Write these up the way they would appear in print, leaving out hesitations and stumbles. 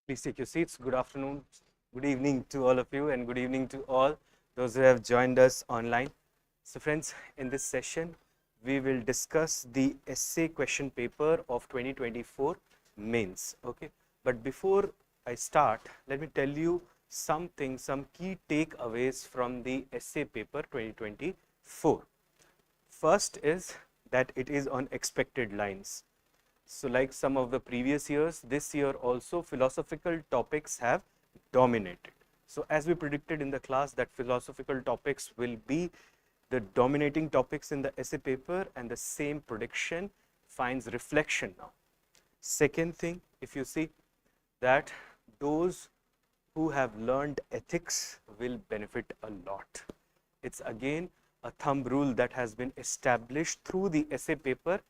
Please take your seats. Good afternoon, good evening to all of you, and good evening to all those who have joined us online. So friends, in this session, we will discuss the essay question paper of 2024 mains. Okay, but before I start, let me tell you some key takeaways from the essay paper 2024. First is that it is on expected lines. So like some of the previous years, this year also philosophical topics have dominated. So as we predicted in the class that philosophical topics will be the dominating topics in the essay paper, and the same prediction finds reflection now. Second thing, if you see that those who have learned ethics will benefit a lot. It's again a thumb rule that has been established through the essay paper.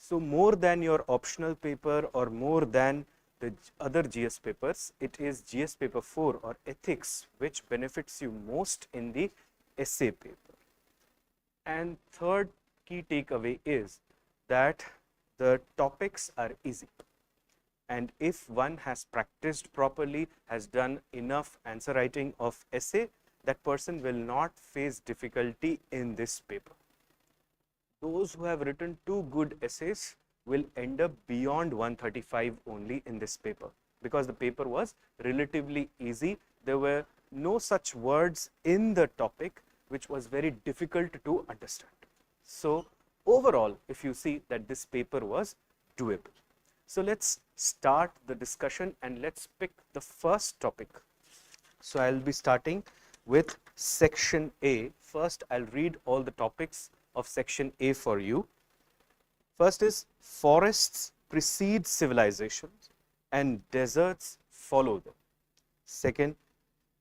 So more than your optional paper or more than the other GS papers, it is GS paper 4 or ethics which benefits you most in the essay paper. And third key takeaway is that the topics are easy. And if one has practiced properly, has done enough answer writing of essay, that person will not face difficulty in this paper. Those who have written 2 good essays will end up beyond 135 only in this paper, because the paper was relatively easy. There were no such words in the topic which was very difficult to understand. So overall, if you see that this paper was doable. So let's start the discussion and let's pick the first topic. So I'll be starting with section A. First, I'll read all the topics of section A for you. First is forests precede civilizations and deserts follow them. Second,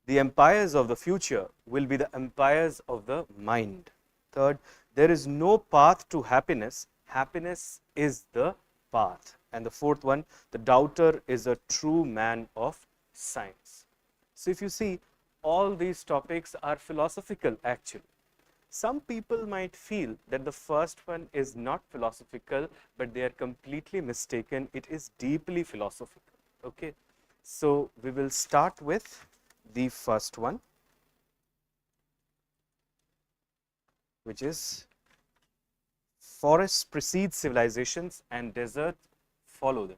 the empires of the future will be the empires of the mind. Third, there is no path to happiness. Happiness is the path. And the fourth one, the doubter is a true man of science. So if you see, all these topics are philosophical actually. Some people might feel that the first one is not philosophical, but they are completely mistaken. It is deeply philosophical. Okay, so we will start with the first one, which is forests precede civilizations and deserts follow them.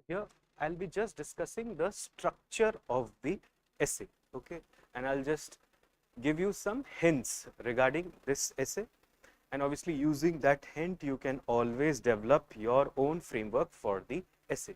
Here I'll be just discussing the structure of the essay, okay, and I'll just give you some hints regarding this essay, and obviously using that hint you can always develop your own framework for the essay.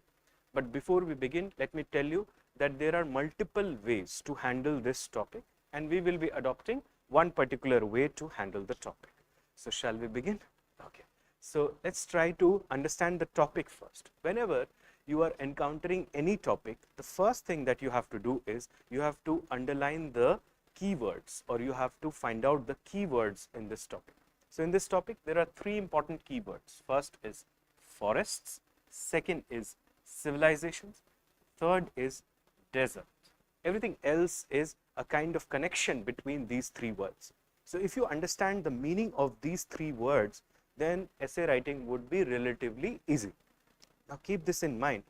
But before we begin, let me tell you that there are multiple ways to handle this topic, and we will be adopting one particular way to handle the topic. So shall we begin? Okay, so let's try to understand the topic first. Whenever you are encountering any topic, the first thing that you have to do is you have to underline the keywords, or you have to find out the keywords in this topic. So in this topic, there are 3 important keywords. First is forests, second is civilizations, third is desert. Everything else is a kind of connection between these 3 words. So if you understand the meaning of these 3 words, then essay writing would be relatively easy. Now keep this in mind,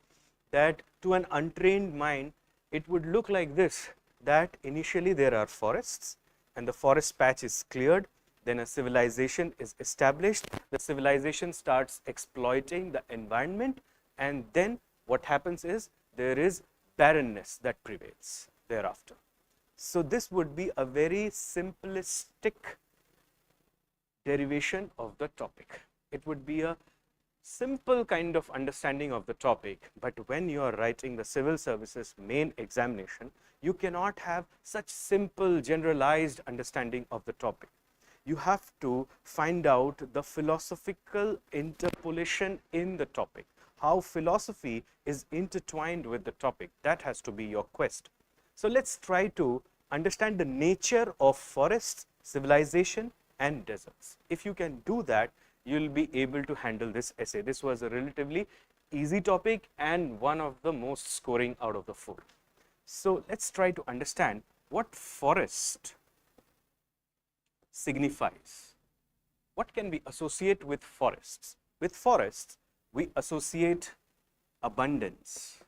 that to an untrained mind, it would look like this, that initially there are forests and the forest patch is cleared, then a civilization is established, the civilization starts exploiting the environment, and then what happens is there is barrenness that prevails thereafter. So this would be a very simplistic derivation of the topic. It would be a simple kind of understanding of the topic, but when you are writing the civil services main examination, you cannot have such simple generalized understanding of the topic. you have to find out the philosophical interpolation in the topic, how philosophy is intertwined with the topic. That has to be your quest. So let's try to understand the nature of forests, civilization, and deserts. If you can do that, you'll be able to handle this essay. This was a relatively easy topic and one of the most scoring out of the four. So let's try to understand what forest signifies. What can we associate with forests? With forests, we associate abundance.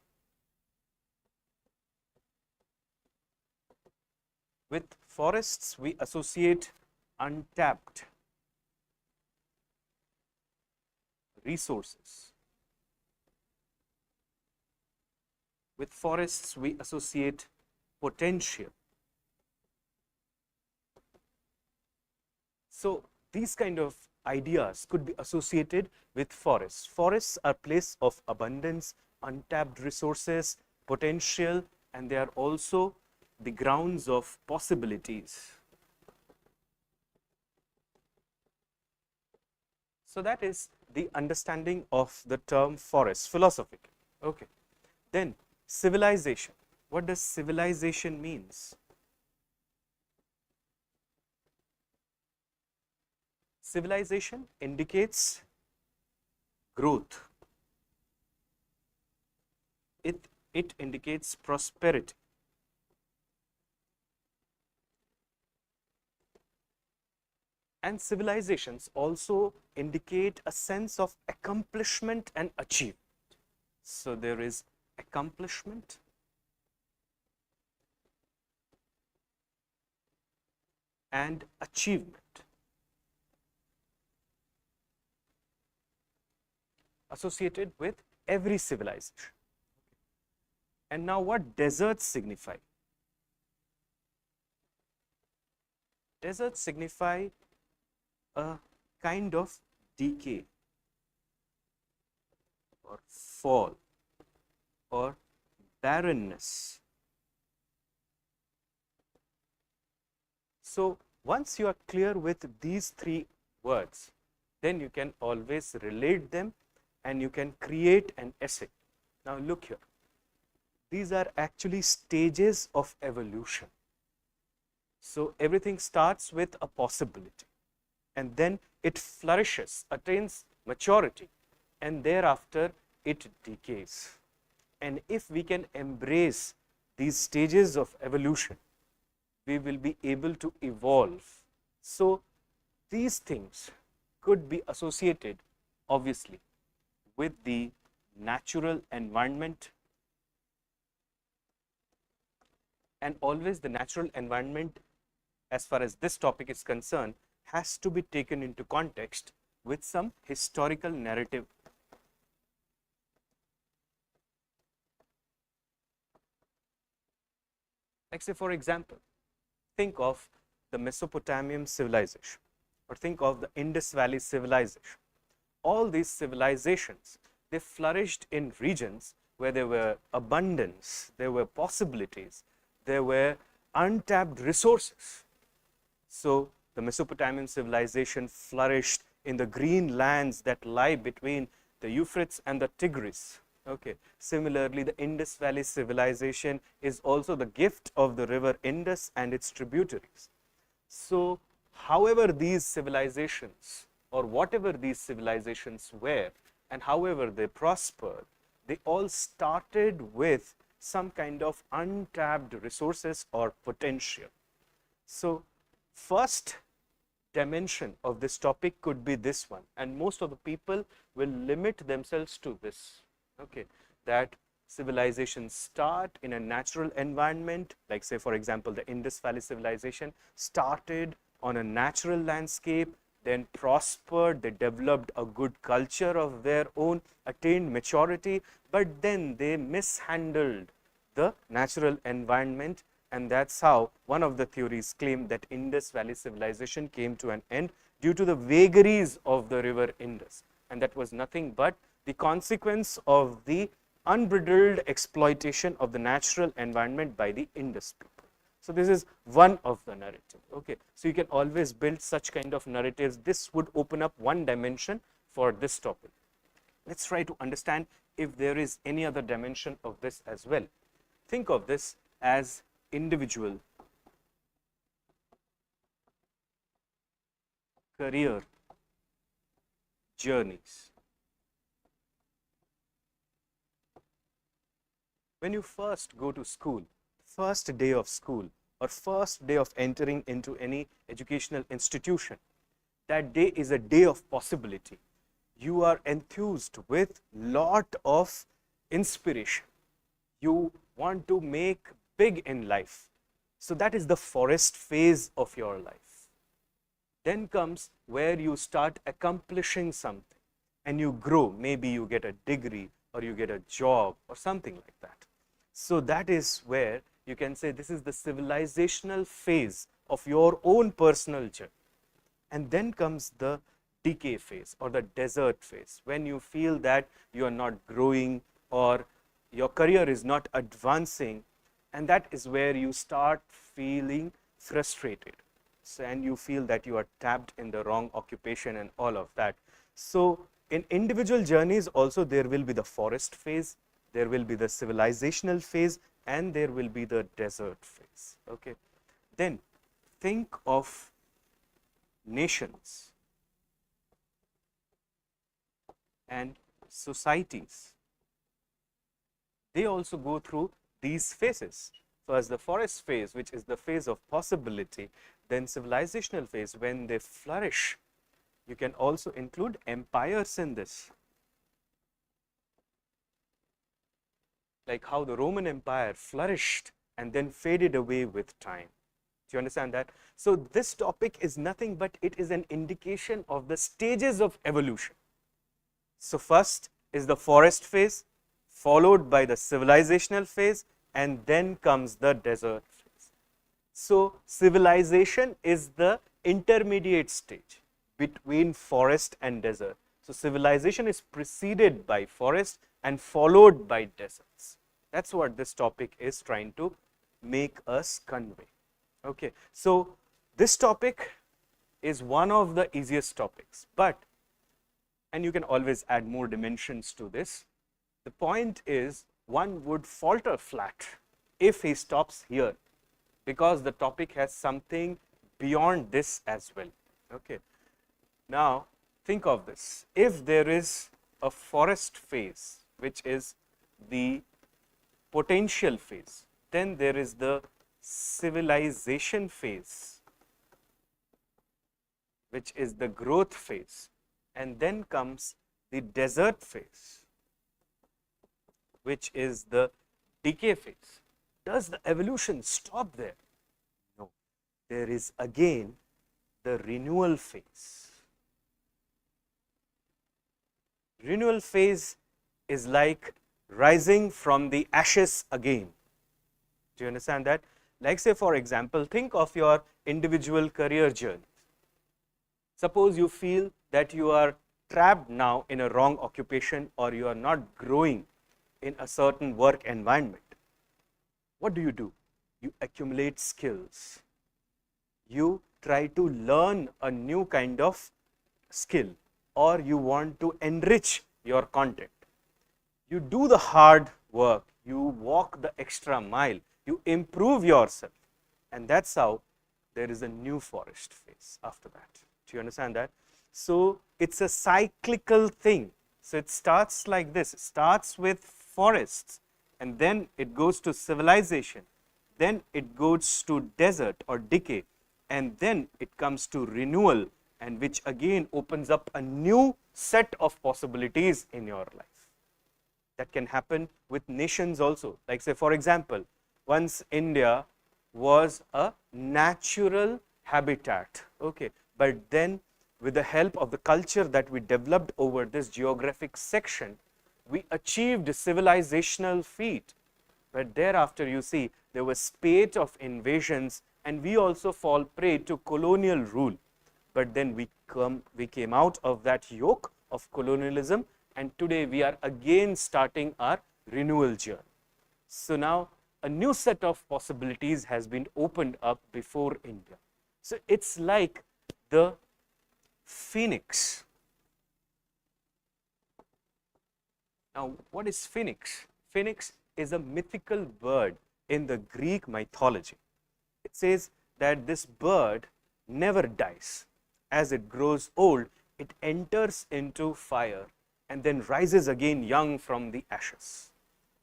With forests, we associate untapped resources. With forests, we associate potential. So these kind of ideas could be associated with forests. Forests are place of abundance, untapped resources, potential, and they are also the grounds of possibilities. So that is the understanding of the term forest, philosophical. Okay. Then civilization. What does civilization means? Civilization indicates growth. It indicates prosperity. And civilizations also indicate a sense of accomplishment and achievement. So there is accomplishment and achievement associated with every civilization. And now what deserts signify? Deserts signify a kind of decay or fall or barrenness. So once you are clear with these three words, then you can always relate them and you can create an essay. Now look here, these are actually stages of evolution. So everything starts with a possibility and then it flourishes, attains maturity, and thereafter it decays. And if we can embrace these stages of evolution, we will be able to evolve. So these things could be associated obviously with the natural environment, and always the natural environment, as far as this topic is concerned, has to be taken into context with some historical narrative. Like say for example, think of the Mesopotamian civilization or think of the Indus Valley civilization. All these civilizations, they flourished in regions where there were abundance, there were possibilities, there were untapped resources. So the Mesopotamian civilization flourished in the green lands that lie between the Euphrates and the Tigris. Okay. Similarly, the Indus Valley civilization is also the gift of the river Indus and its tributaries. So however these civilizations or whatever these civilizations were and however they prospered, they all started with some kind of untapped resources or potential. So first dimension of this topic could be this one, and most of the people will limit themselves to this, okay, that civilizations start in a natural environment, like say for example the Indus Valley civilization started on a natural landscape, then prospered, they developed a good culture of their own, attained maturity, but then they mishandled the natural environment, and that's how one of the theories claimed that Indus Valley civilization came to an end due to the vagaries of the river Indus, and that was nothing but the consequence of the unbridled exploitation of the natural environment by the Indus people. So this is one of the narrative. Okay, so you can always build such kind of narratives. This would open up one dimension for this topic. Let's try to understand if there is any other dimension of this as well. Think of this as individual career journeys. When you first go to school, first day of school or first day of entering into any educational institution, that day is a day of possibility. You are enthused with lot of inspiration. You want to make big in life. So that is the forest phase of your life. Then comes where you start accomplishing something and you grow. Maybe you get a degree or you get a job or something like that. So that is where you can say this is the civilizational phase of your own personal journey. And then comes the decay phase or the desert phase, when you feel that you are not growing or your career is not advancing, and that is where you start feeling frustrated. So, and you feel that you are tapped in the wrong occupation and all of that. So in individual journeys also there will be the forest phase, there will be the civilizational phase, and there will be the desert phase. Okay. Then think of nations and societies. They also go through these phases. First the forest phase, which is the phase of possibility, then civilizational phase when they flourish. You can also include empires in this, like how the Roman Empire flourished and then faded away with time. Do you understand that? So this topic is nothing but it is an indication of the stages of evolution. So first is the forest phase, followed by the civilizational phase, and then comes the desert phase. So civilization is the intermediate stage between forest and desert. So civilization is preceded by forest and followed by deserts. That's what this topic is trying to make us convey. Okay, so this topic is one of the easiest topics, but, and you can always add more dimensions to this. The point is, one would falter flat if he stops here, because the topic has something beyond this as well. Okay. Now think of this. If there is a forest phase, which is the potential phase, then there is the civilization phase, which is the growth phase, and then comes the desert phase, which is the decay phase. Does the evolution stop there? No. There is again the renewal phase. Renewal phase is like rising from the ashes again. Do you understand that? Like say for example, think of your individual career journey. Suppose you feel that you are trapped now in a wrong occupation or you are not growing in a certain work environment. What do? You accumulate skills. You try to learn a new kind of skill, or you want to enrich your content. You do the hard work, you walk the extra mile, you improve yourself, and that's how there is a new forest phase after that. Do you understand that? So it's a cyclical thing. So it starts like this, it starts with forests, and then it goes to civilization, then it goes to desert or decay, and then it comes to renewal, and which again opens up a new set of possibilities in your life. That can happen with nations also. Like say for example, once India was a natural habitat, okay, but then with the help of the culture that we developed over this geographic section, we achieved civilizational feat. But thereafter you see there was spate of invasions, and we also fall prey to colonial rule. But then we came out of that yoke of colonialism, and today we are again starting our renewal journey. So now a new set of possibilities has been opened up before India. So it's like the phoenix. Now, what is phoenix? Phoenix is a mythical bird in the Greek mythology. It says that this bird never dies. As it grows old, it enters into fire and then rises again young from the ashes.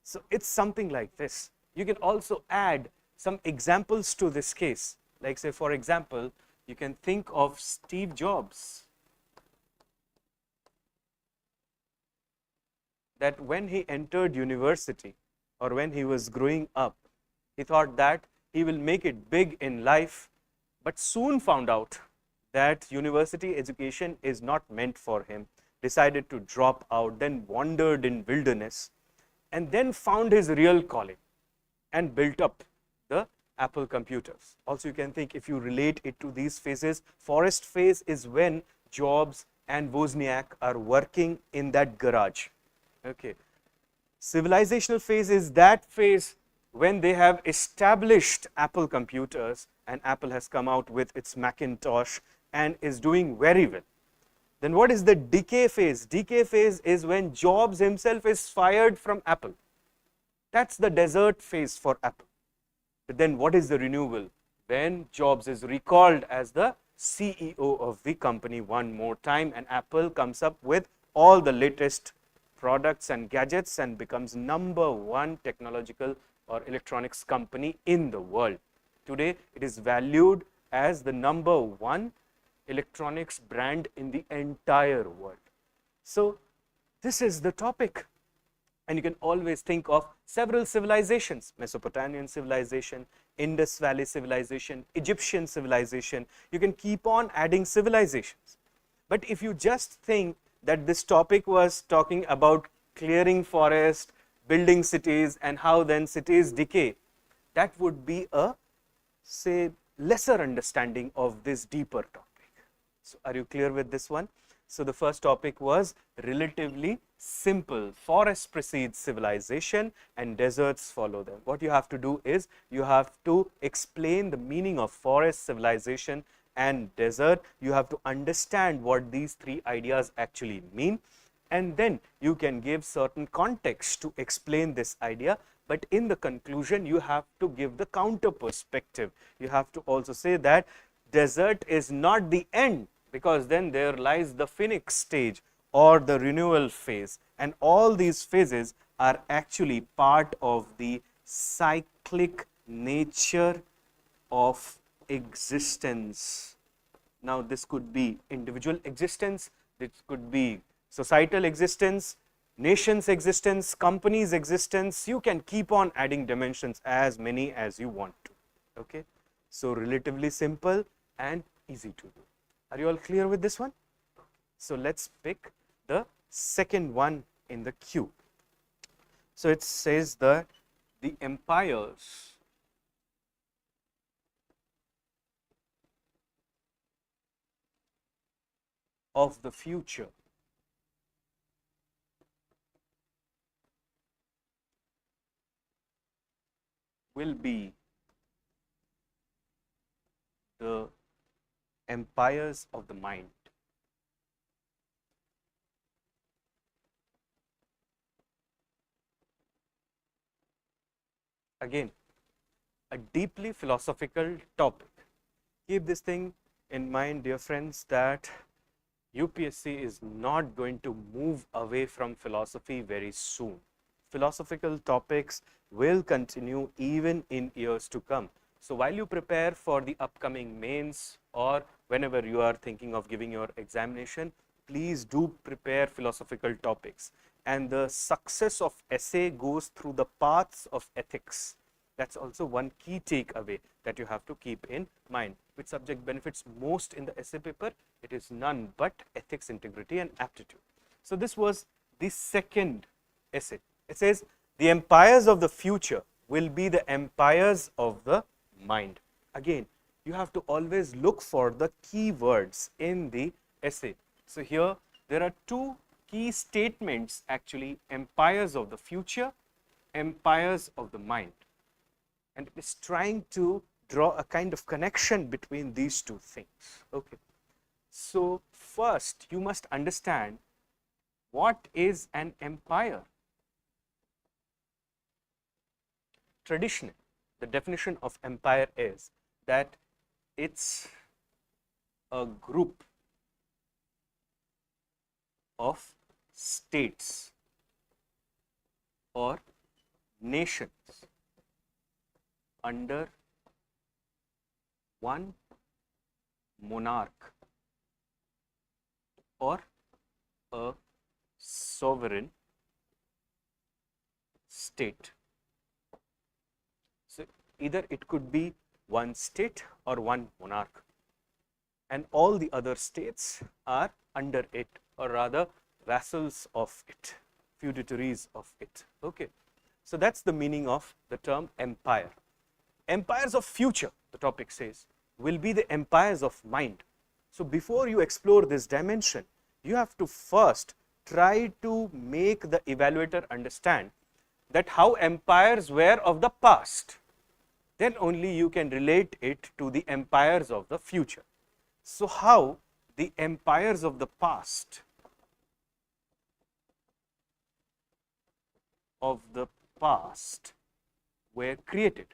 So it's something like this. You can also add some examples to this case. Like, say, for example, you can think of Steve Jobs. That when he entered university or when he was growing up, he thought that he will make it big in life, but soon found out that university education is not meant for him, decided to drop out, then wandered in wilderness, and then found his real calling and built up the Apple computers. Also, you can think, if you relate it to these phases, forest phase is when Jobs and Wozniak are working in that garage. Okay. Civilizational phase is that phase when they have established Apple computers and Apple has come out with its Macintosh and is doing very well. Then what is the decay phase? Decay phase is when Jobs himself is fired from Apple. That's the desert phase for Apple. But then what is the renewal? When Jobs is recalled as the CEO of the company one more time and Apple comes up with all the latest products and gadgets and becomes #1 technological or electronics company in the world. Today, it is valued as the #1 electronics brand in the entire world. So, this is the topic. And you can always think of several civilizations: Mesopotamian civilization, Indus Valley civilization, Egyptian civilization. You can keep on adding civilizations. But if you just think that this topic was talking about clearing forest, building cities, and how then cities decay, that would be a, say, lesser understanding of this deeper topic. So are you clear with this one? So the first topic was relatively simple. Forest precedes civilization and deserts follow them. What you have to do is you have to explain the meaning of forest, civilization, and desert. You have to understand what these three ideas actually mean, and then you can give certain context to explain this idea. But in the conclusion, you have to give the counter perspective. You have to also say that desert is not the end, because then there lies the phoenix stage or the renewal phase, and all these phases are actually part of the cyclic nature of existence. Now, this could be individual existence, this could be societal existence, nation's existence, company's existence. You can keep on adding dimensions, as many as you want to. Okay? So, relatively simple and easy to do. Are you all clear with this one? So, let's pick the second one in the queue. So, it says that the empires of the future will be the empires of the mind. Again, a deeply philosophical topic. Keep this thing in mind, dear friends, that UPSC is not going to move away from philosophy very soon. Philosophical topics will continue even in years to come. So while you prepare for the upcoming mains or whenever you are thinking of giving your examination, please do prepare philosophical topics. And the success of essay goes through the paths of ethics. That's also one key takeaway that you have to keep in mind. Which subject benefits most in the essay paper? It is none but ethics, integrity, and aptitude. So this was the second essay. It says the empires of the future will be the empires of the mind. Again, you have to always look for the key words in the essay. So here there are two key statements actually: empires of the future, empires of the mind. and it is trying to draw a kind of connection between these two things. Okay. So first you must understand what is an empire. Traditionally, the definition of empire is that it's a group of states or nations under one monarch or a sovereign state. So either it could be one state or one monarch, and all the other states are under it, or rather vassals of it, feudatories of it. Okay. So that's the meaning of the term empire. Empires of future, the topic says, will be the empires of mind. So before you explore this dimension, you have to first try to make the evaluator understand that how empires were of the past. Then only you can relate it to the empires of the future. So how the empires of the past were created.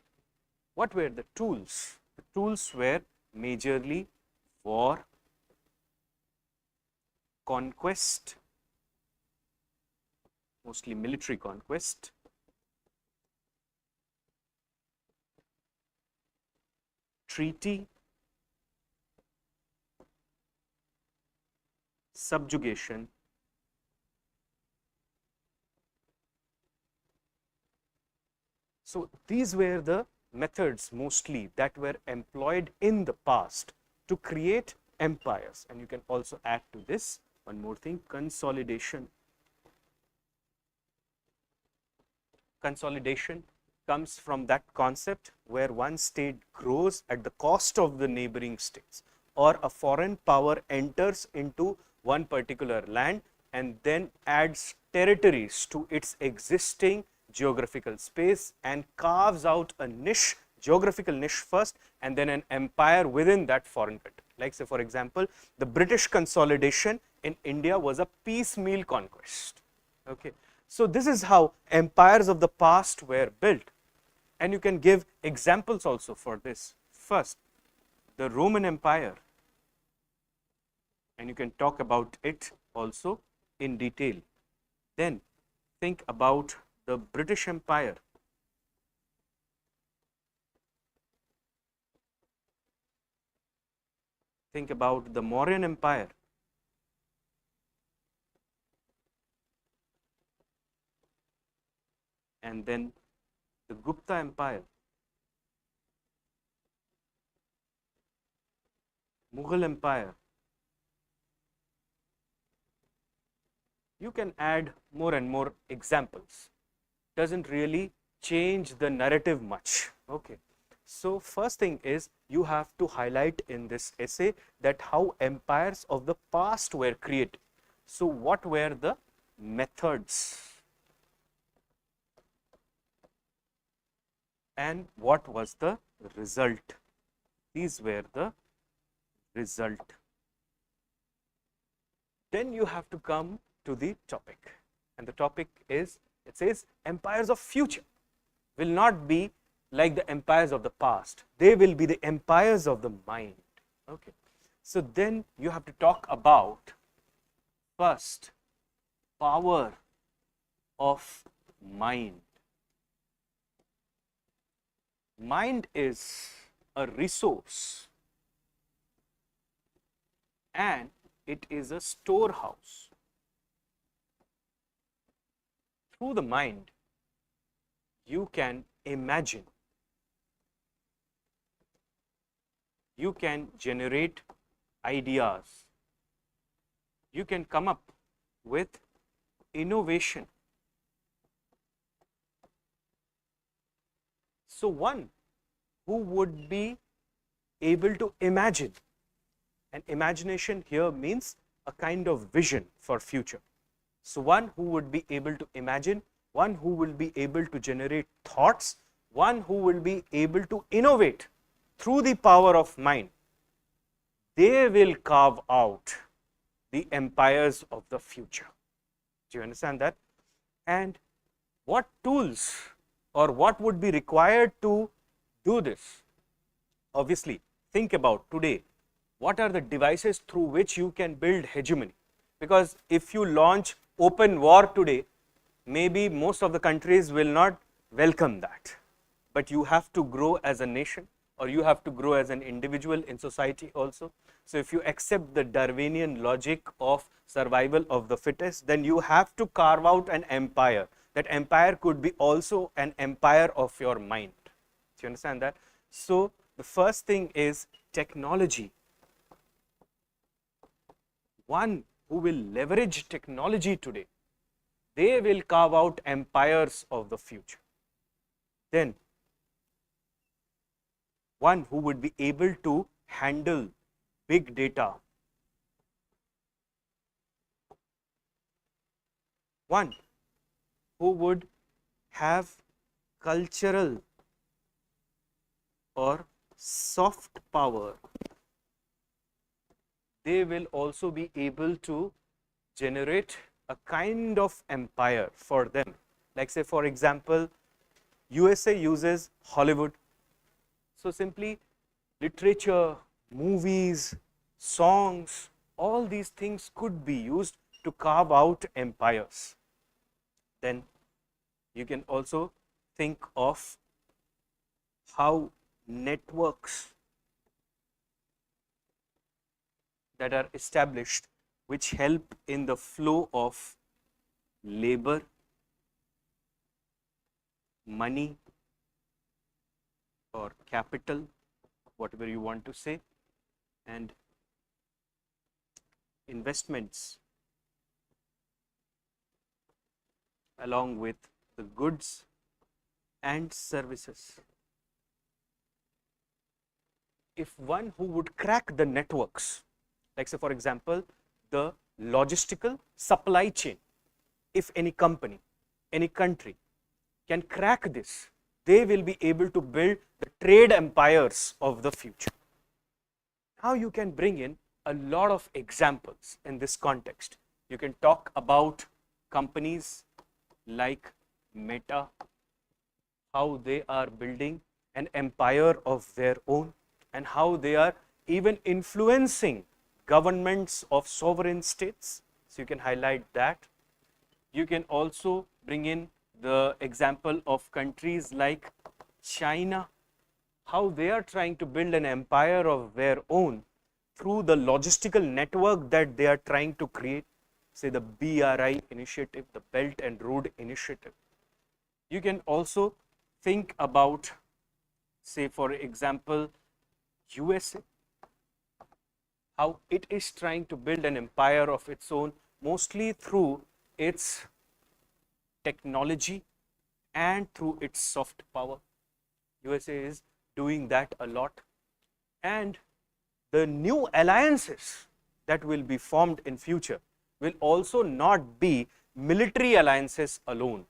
What were the tools? The tools were majorly war, conquest, mostly military conquest, treaty, subjugation, so these were the methods mostly that were employed in the past to create empires. And you can also add to this one more thing, consolidation. Consolidation comes from that concept where one state grows at the cost of the neighboring states, or a foreign power enters into one particular land and then adds territories to its existing geographical space and carves out a niche, geographical niche first, and then an empire within that foreign country. Like say for example, the British consolidation in India was a piecemeal conquest. Okay. So this is how empires of the past were built, and you can give examples also for this. First, the Roman Empire, and you can talk about it also in detail. Then think about the British Empire, think about the Mauryan Empire, and then the Gupta Empire, Mughal Empire. You can add more and more examples. Doesn't really change the narrative much. Okay. So first thing is you have to highlight in this essay that how empires of the past were created. So what were the methods and what was the result? These were the result. Then you have to come to the topic, and the topic is, it says empires of future will not be like the empires of the past, they will be the empires of the mind. Okay. So then you have to talk about first power of mind. Mind is a resource and it is a storehouse. Through the mind, you can imagine, you can generate ideas, you can come up with innovation. So one who would be able to imagine, and imagination here means a kind of vision for future. So one who would be able to imagine, one who will be able to generate thoughts, one who will be able to innovate through the power of mind, they will carve out the empires of the future. Do you understand that? And what tools or what would be required to do this? Obviously, think about today, what are the devices through which you can build hegemony? Because if you launch open war today, maybe most of the countries will not welcome that. But you have to grow as a nation, or you have to grow as an individual in society also. So if you accept the Darwinian logic of survival of the fittest, then you have to carve out an empire. That empire could be also an empire of your mind. Do you understand that? So the first thing is technology. One who will leverage technology today, they will carve out empires of the future. Then one who would be able to handle big data. One who would have cultural or soft power. They will also be able to generate a kind of empire for them. Like say for example, USA uses Hollywood. So simply literature, movies, songs, all these things could be used to carve out empires. Then you can also think of how networks that are established which help in the flow of labor, money or capital, whatever you want to say, and investments along with the goods and services. If one who would crack the networks, like say for example, the logistical supply chain, if any company, any country can crack this, they will be able to build the trade empires of the future. Now you can bring in a lot of examples in this context. You can talk about companies like Meta, how they are building an empire of their own and how they are even influencing governments of sovereign states. So you can highlight that. You can also bring in the example of countries like China, how they are trying to build an empire of their own through the logistical network that they are trying to create, say the BRI initiative, the Belt and Road Initiative. You can also think about, say for example, USA, how it is trying to build an empire of its own, mostly through its technology and through its soft power. USA is doing that a lot. And the new alliances that will be formed in future will also not be military alliances alone.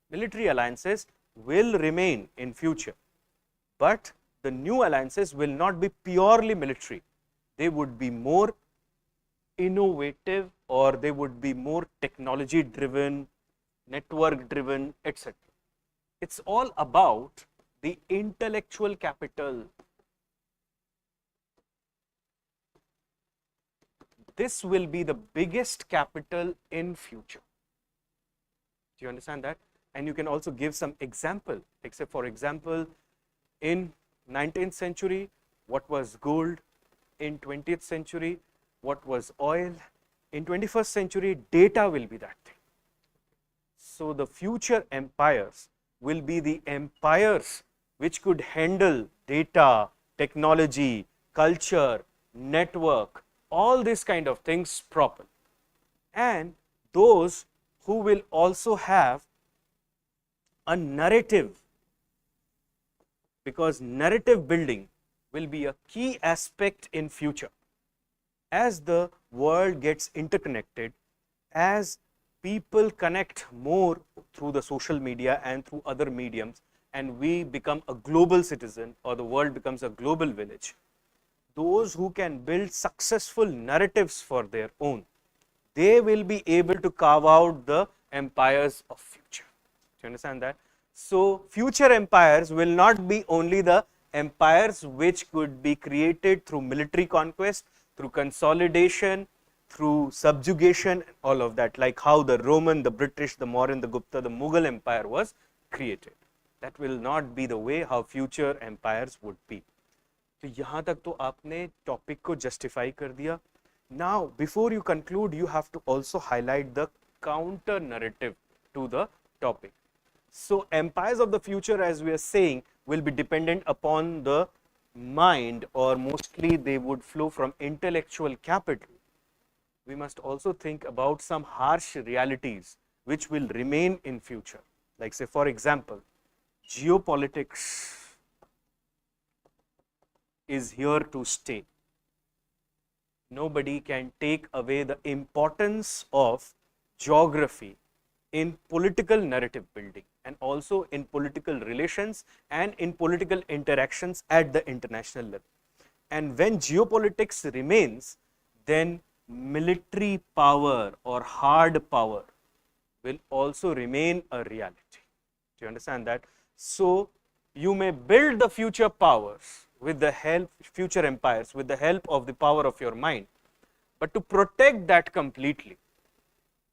Military alliances will remain in future, but the new alliances will not be purely military. They would be more innovative, or they would be more technology driven, network driven, etc. It's all about the intellectual capital. This will be the biggest capital in future. Do you understand that? And you can also give some example, except for example, in 19th century, what was gold? In 20th century, what was oil? In 21st century, data will be that thing. So the future empires will be the empires which could handle data, technology, culture, network, all these kind of things properly. And those who will also have a narrative, because narrative building will be a key aspect in future. As the world gets interconnected, as people connect more through the social media and through other mediums, and we become a global citizen, or the world becomes a global village, those who can build successful narratives for their own, they will be able to carve out the empires of future. Do you understand that? So future empires will not be only the empires which could be created through military conquest, through consolidation, through subjugation, all of that, like how the Roman, the British, the Mauryan, the Gupta, the Mughal empire was created. That will not be the way how future empires would be. तो यहाँ तक तो आपने topic को justify कर दिया. Now, before you conclude, you have to also highlight the counter narrative to the topic. So, empires of the future, as we are saying, will be dependent upon the mind, or mostly they would flow from intellectual capital. We must also think about some harsh realities which will remain in future. Like, say, for example, geopolitics is here to stay. Nobody can take away the importance of geography in political narrative building, and also in political relations and in political interactions at the international level. And when geopolitics remains, then military power or hard power will also remain a reality. Do you understand that? So you may build the future powers with the help, future empires, with the help of the power of your mind. But to protect that completely,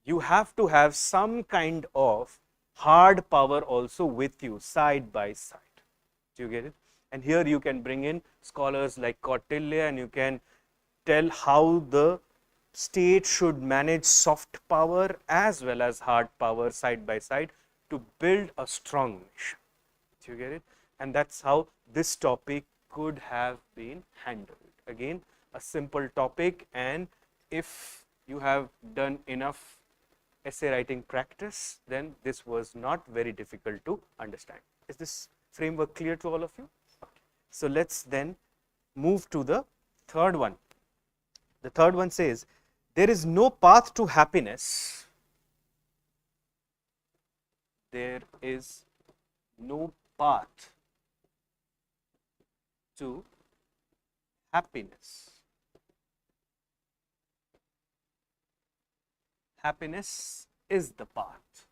you have to have some kind of hard power also with you, side by side. Do you get it? And here you can bring in scholars like Kautilya, and you can tell how the state should manage soft power as well as hard power side by side to build a strong nation. Do you get it? And that's how this topic could have been handled. Again, a simple topic, and if you have done enough essay writing practice, then this was not very difficult to understand. Is this framework clear to all of you? Okay. So let's then move to the third one. The third one says, there is no path to happiness. There is no path to happiness. Happiness is the path.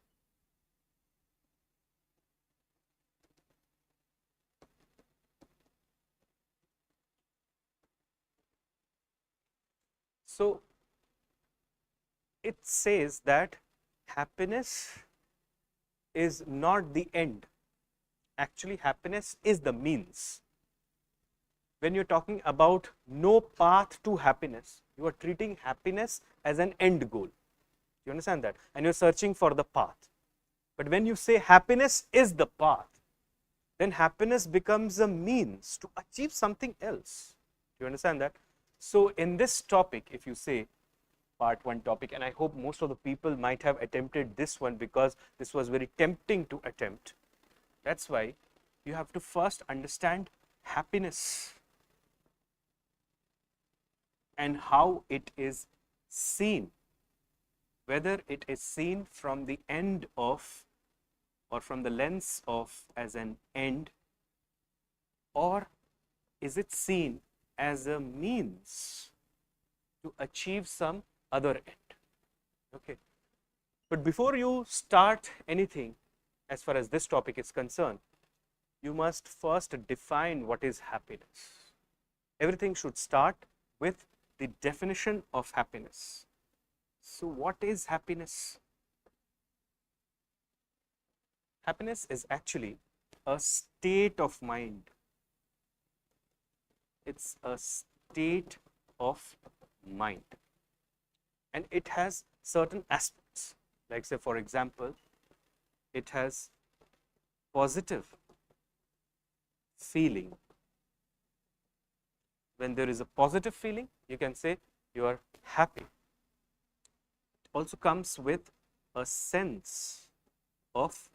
So it says that happiness is not the end. Actually, happiness is the means. When you're talking about no path to happiness, you are treating happiness as an end goal. You understand that? And you're searching for the path. But when you say happiness is the path, then happiness becomes a means to achieve something else. Do you understand that? So in this topic, if you say part 1 topic, and I hope most of the people might have attempted this one because this was very tempting to attempt. That's why you have to first understand happiness and how it is seen, whether it is seen from the end of, or from the lens of, as an end, or is it seen as a means to achieve some other end. Okay. But before you start anything, as far as this topic is concerned, you must first define what is happiness. Everything should start with the definition of happiness. So what is happiness? Happiness is actually a state of mind. It's a state of mind. And it has certain aspects. Like, say, for example, it has positive feeling. When there is a positive feeling, you can say you are happy. It also comes with a sense of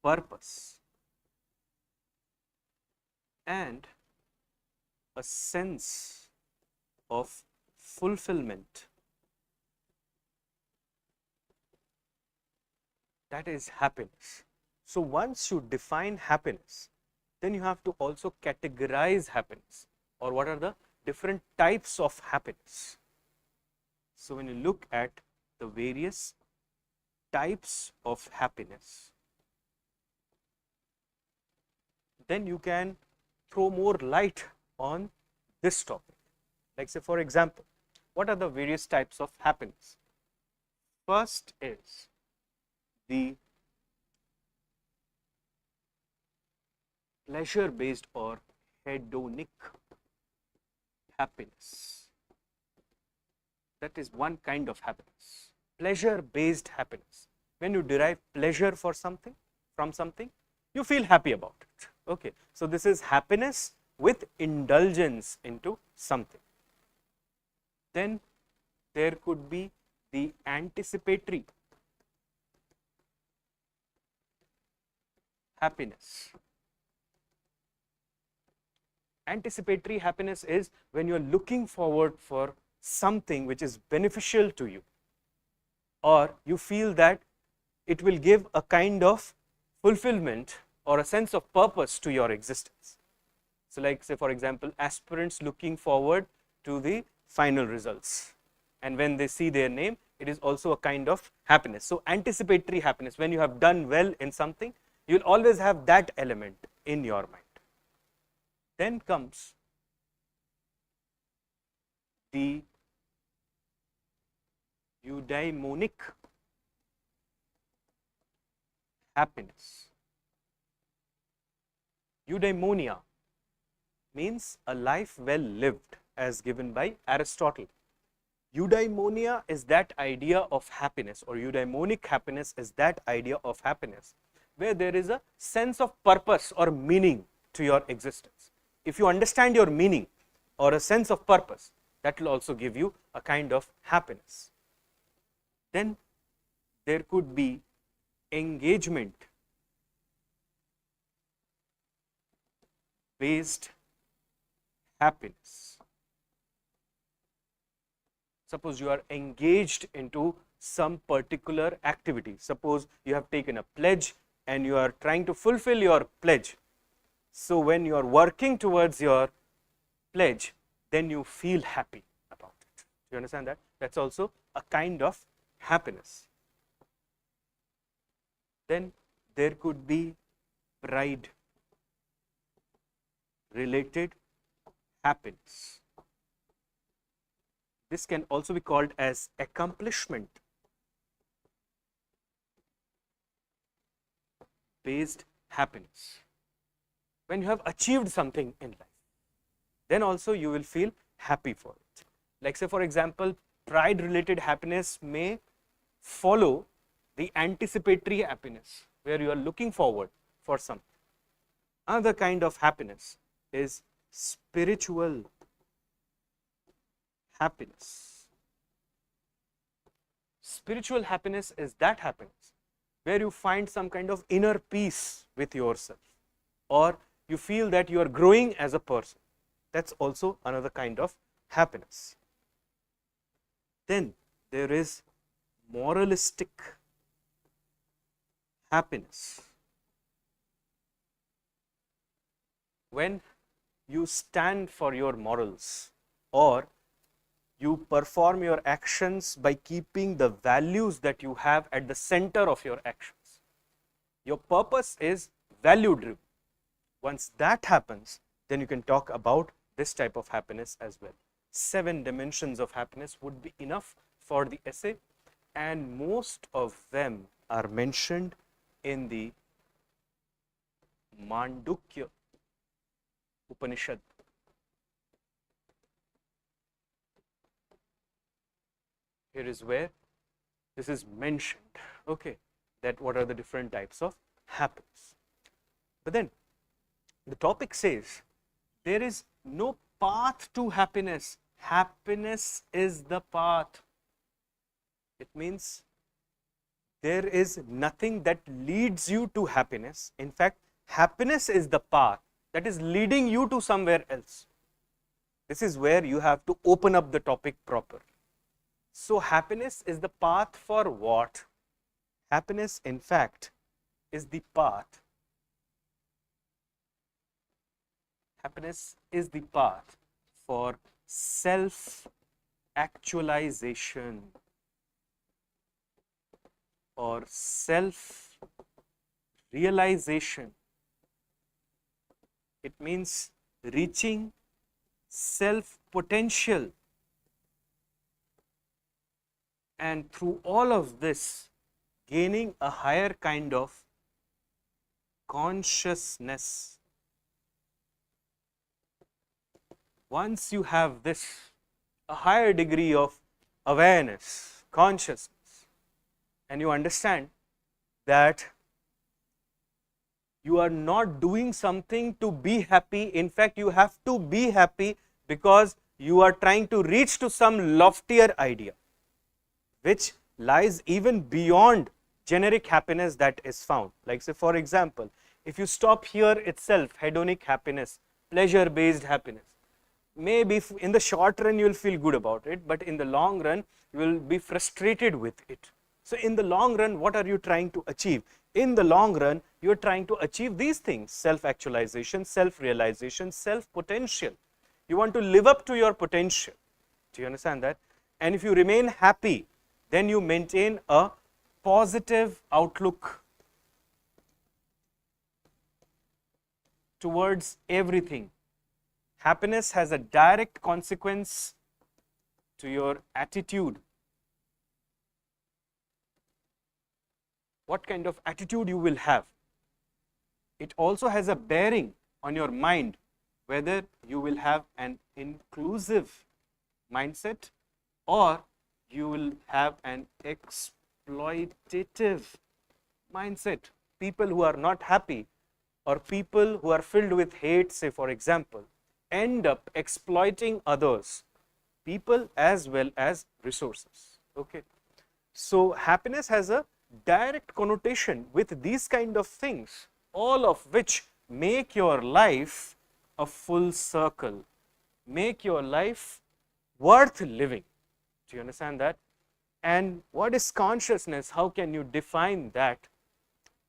purpose and a sense of fulfillment. That is happiness. So once you define happiness, then you have to also categorize happiness, or what are the different types of happiness. So when you look at the various types of happiness, then you can throw more light on this topic. Like say for example, what are the various types of happiness? First is the pleasure based or hedonic happiness. That is one kind of happiness. Pleasure based happiness. When you derive pleasure for something, from something, you feel happy about it. Okay, so this is happiness with indulgence into something. Then there could be the anticipatory happiness. Anticipatory happiness is when you are looking forward for something which is beneficial to you, or you feel that it will give a kind of fulfillment or a sense of purpose to your existence. So like say for example, aspirants looking forward to the final results, and when they see their name, it is also a kind of happiness. So anticipatory happiness, when you have done well in something, you will always have that element in your mind. Then comes the eudaimonic happiness. Eudaimonia means a life well lived, as given by Aristotle. Eudaimonia is that idea of happiness, or eudaimonic happiness is that idea of happiness where there is a sense of purpose or meaning to your existence. If you understand your meaning or a sense of purpose, that will also give you a kind of happiness. Then there could be engagement based happiness. Suppose you are engaged into some particular activity. Suppose you have taken a pledge and you are trying to fulfill your pledge. So when you are working towards your pledge, then you feel happy about it. Do you understand that? That's also a kind of happiness. Then there could be pride related happiness. This can also be called as accomplishment based happiness. When you have achieved something in life, then also you will feel happy for it. Like say for example, pride related happiness may follow the anticipatory happiness, where you are looking forward for something. Another kind of happiness is spiritual happiness. Spiritual happiness is that happiness where you find some kind of inner peace with yourself, or you feel that you are growing as a person. That's also another kind of happiness. Then there is moralistic happiness. When you stand for your morals, or you perform your actions by keeping the values that you have at the center of your actions. Your purpose is value driven. Once that happens, then you can talk about this type of happiness as well. 7 dimensions of happiness would be enough for the essay, and most of them are mentioned in the Mandukya Upanishad. Here is where this is mentioned, okay, that what are the different types of happiness. But then the topic says there is no path to happiness. Happiness is the path. It means there is nothing that leads you to happiness. In fact, happiness is the path that is leading you to somewhere else. This is where you have to open up the topic proper. So happiness is the path for what? Happiness, in fact, is the path. Happiness is the path for self-actualization or self-realization. It means reaching self-potential, and through all of this, gaining a higher kind of consciousness. Once you have this, a higher degree of awareness, consciousness, and you understand that you are not doing something to be happy. In fact, you have to be happy because you are trying to reach to some loftier idea, which lies even beyond generic happiness that is found. Like say, for example, if you stop here itself, hedonic happiness, pleasure-based happiness, maybe in the short run you will feel good about it, but in the long run you will be frustrated with it. So in the long run, what are you trying to achieve? In the long run, you are trying to achieve these things: self-actualization, self-realization, self-potential. You want to live up to your potential. Do you understand that? And if you remain happy, then you maintain a positive outlook towards everything. Happiness has a direct consequence to your attitude. What kind of attitude you will have. It also has a bearing on your mind, whether you will have an inclusive mindset or you will have an exploitative mindset. People who are not happy or people who are filled with hate, say for example, end up exploiting others, people as well as resources. Okay. So happiness has a direct connotation with these kind of things, all of which make your life a full circle, make your life worth living. Do you understand that? And what is consciousness? How can you define that?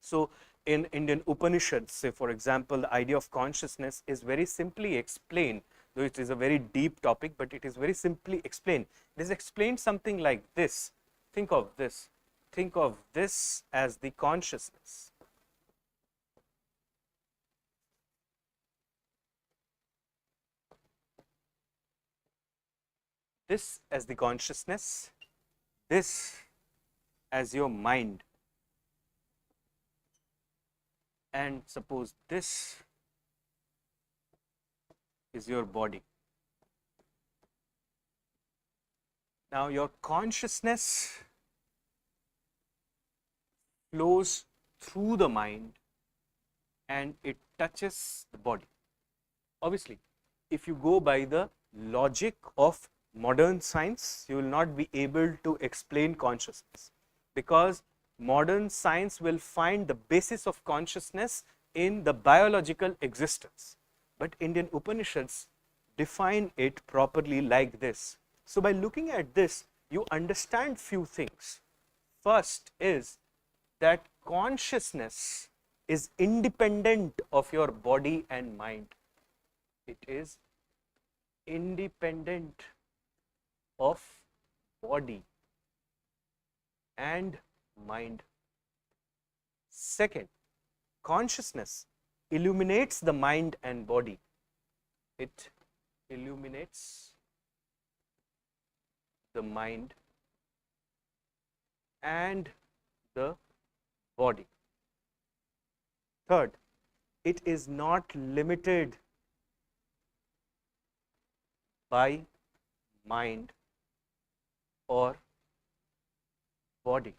So in Indian Upanishads, say for example, the idea of consciousness is very simply explained, though it is a very deep topic, but it is very simply explained. It is explained something like this. Think of this. Think of this as the consciousness. This as the consciousness, this as your mind, and suppose this is your body. Now your consciousness flows through the mind and it touches the body. Obviously, if you go by the logic of modern science, you will not be able to explain consciousness, because modern science will find the basis of consciousness in the biological existence. But Indian Upanishads define it properly like this. So by looking at this, you understand few things. First is that consciousness is independent of your body and mind. It is independent of body and mind. Second, consciousness illuminates the mind and body. It illuminates the mind and the body. Third, it is not limited by mind or body.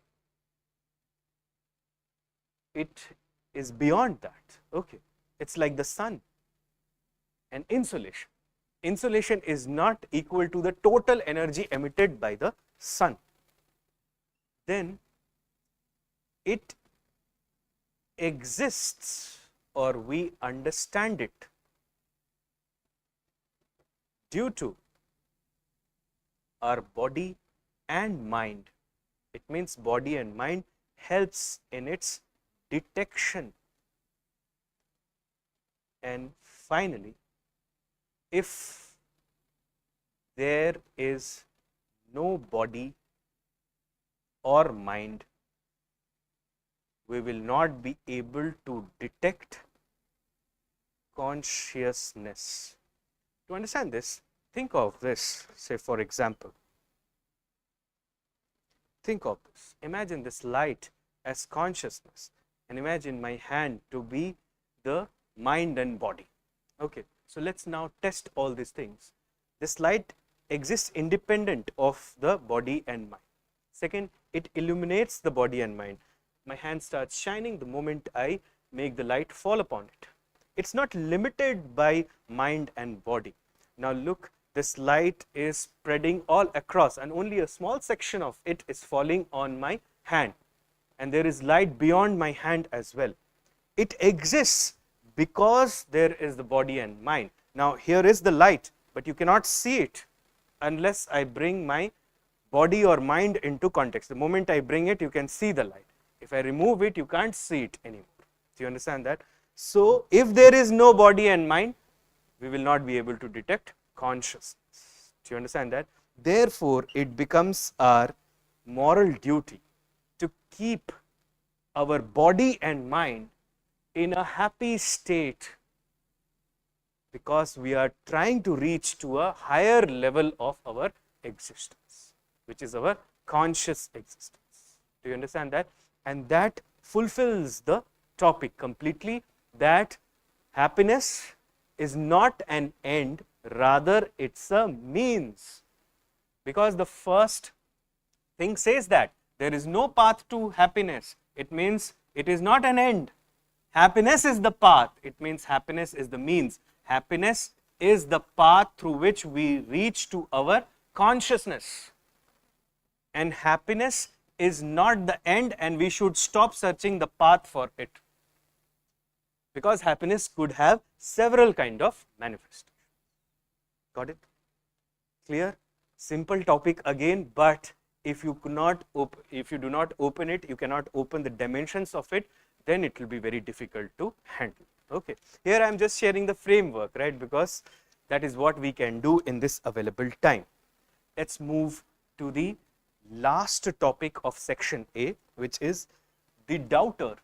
It is beyond that. Okay. It's like the sun and insolation. Insolation is not equal to the total energy emitted by the sun. Then it exists, or we understand it, due to our body and mind. It means body and mind helps in its detection, and finally, if there is no body or mind, we will not be able to detect consciousness. To understand this, think of this. Say, for example, think of this. Imagine this light as consciousness, and imagine my hand to be the mind and body. Okay, so let's now test all these things. This light exists independent of the body and mind. Second, it illuminates the body and mind. My hand starts shining the moment I make the light fall upon it. It's not limited by mind and body. Now look, this light is spreading all across, and only a small section of it is falling on my hand, and there is light beyond my hand as well. It exists because there is the body and mind. Now here is the light, but you cannot see it unless I bring my body or mind into context. The moment I bring it, you can see the light. If I remove it, you can't see it anymore. Do you understand that? So if there is no body and mind, we will not be able to detect consciousness. Do you understand that? Therefore, it becomes our moral duty to keep our body and mind in a happy state, because we are trying to reach to a higher level of our existence, which is our conscious existence. Do you understand that? And that fulfills the topic completely, that happiness is not an end, rather it's a means. Because the first thing says that there is no path to happiness, it means it is not an end. Happiness is the path, it means happiness is the means. Happiness is the path through which we reach to our consciousness. And happiness is not the end, and we should stop searching the path for it. Because happiness could have several kind of manifestations. Got it? Clear? Simple topic again, but if you do not open it, you cannot open the dimensions of it, then it will be very difficult to handle. Okay. Here I am just sharing the framework, right? Because that is what we can do in this available time. Let's move to the last topic of section A, which is the doubter.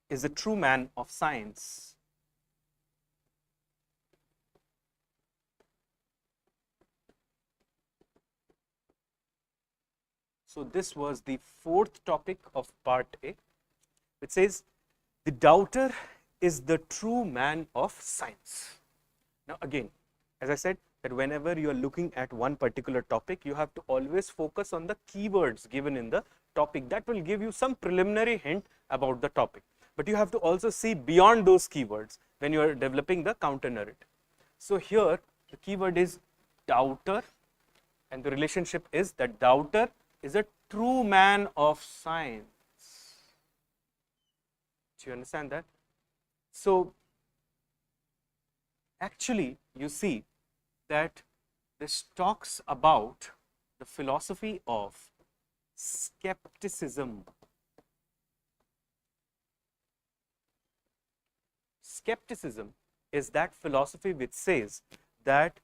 Is a true man of science. So this was the fourth topic of part A, which says the doubter is the true man of science. Now again, as I said, that whenever you are looking at one particular topic, you have to always focus on the keywords given in the topic. That will give you some preliminary hint about the topic. But you have to also see beyond those keywords when you are developing the counter narrative. So here the keyword is doubter, and the relationship is that doubter is a true man of science. Do you understand that? So actually you see that this talks about the philosophy of skepticism. Skepticism is that philosophy which says that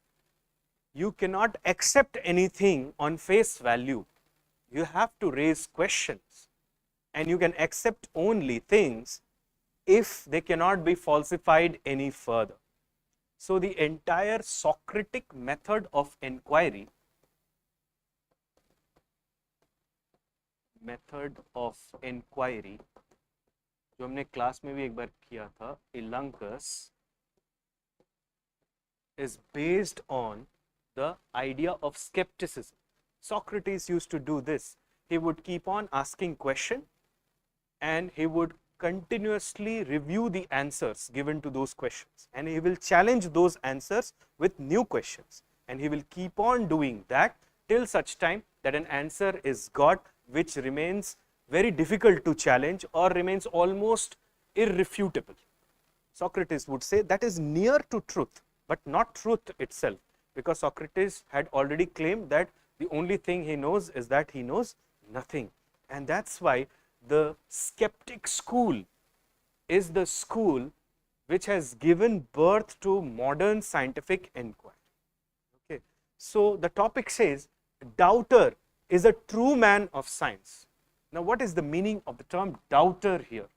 you cannot accept anything on face value. You have to raise questions, and you can accept only things if they cannot be falsified any further. So the entire Socratic method of inquiry, जो हमने class में भी एक बार किया था, Tirthankar, is based on the idea of skepticism. Socrates used to do this. He would keep on asking questions, and he would continuously review the answers given to those questions, and he will challenge those answers with new questions, and he will keep on doing that till such time that an answer is got which remains very difficult to challenge or remains almost irrefutable. Socrates would say that is near to truth, but not truth itself, because Socrates had already claimed that The only thing he knows is that he knows nothing. And that's why the skeptic school is the school which has given birth to modern scientific inquiry. Okay. So the topic says, doubter is a true man of science. Now, what is the meaning of the term doubter here?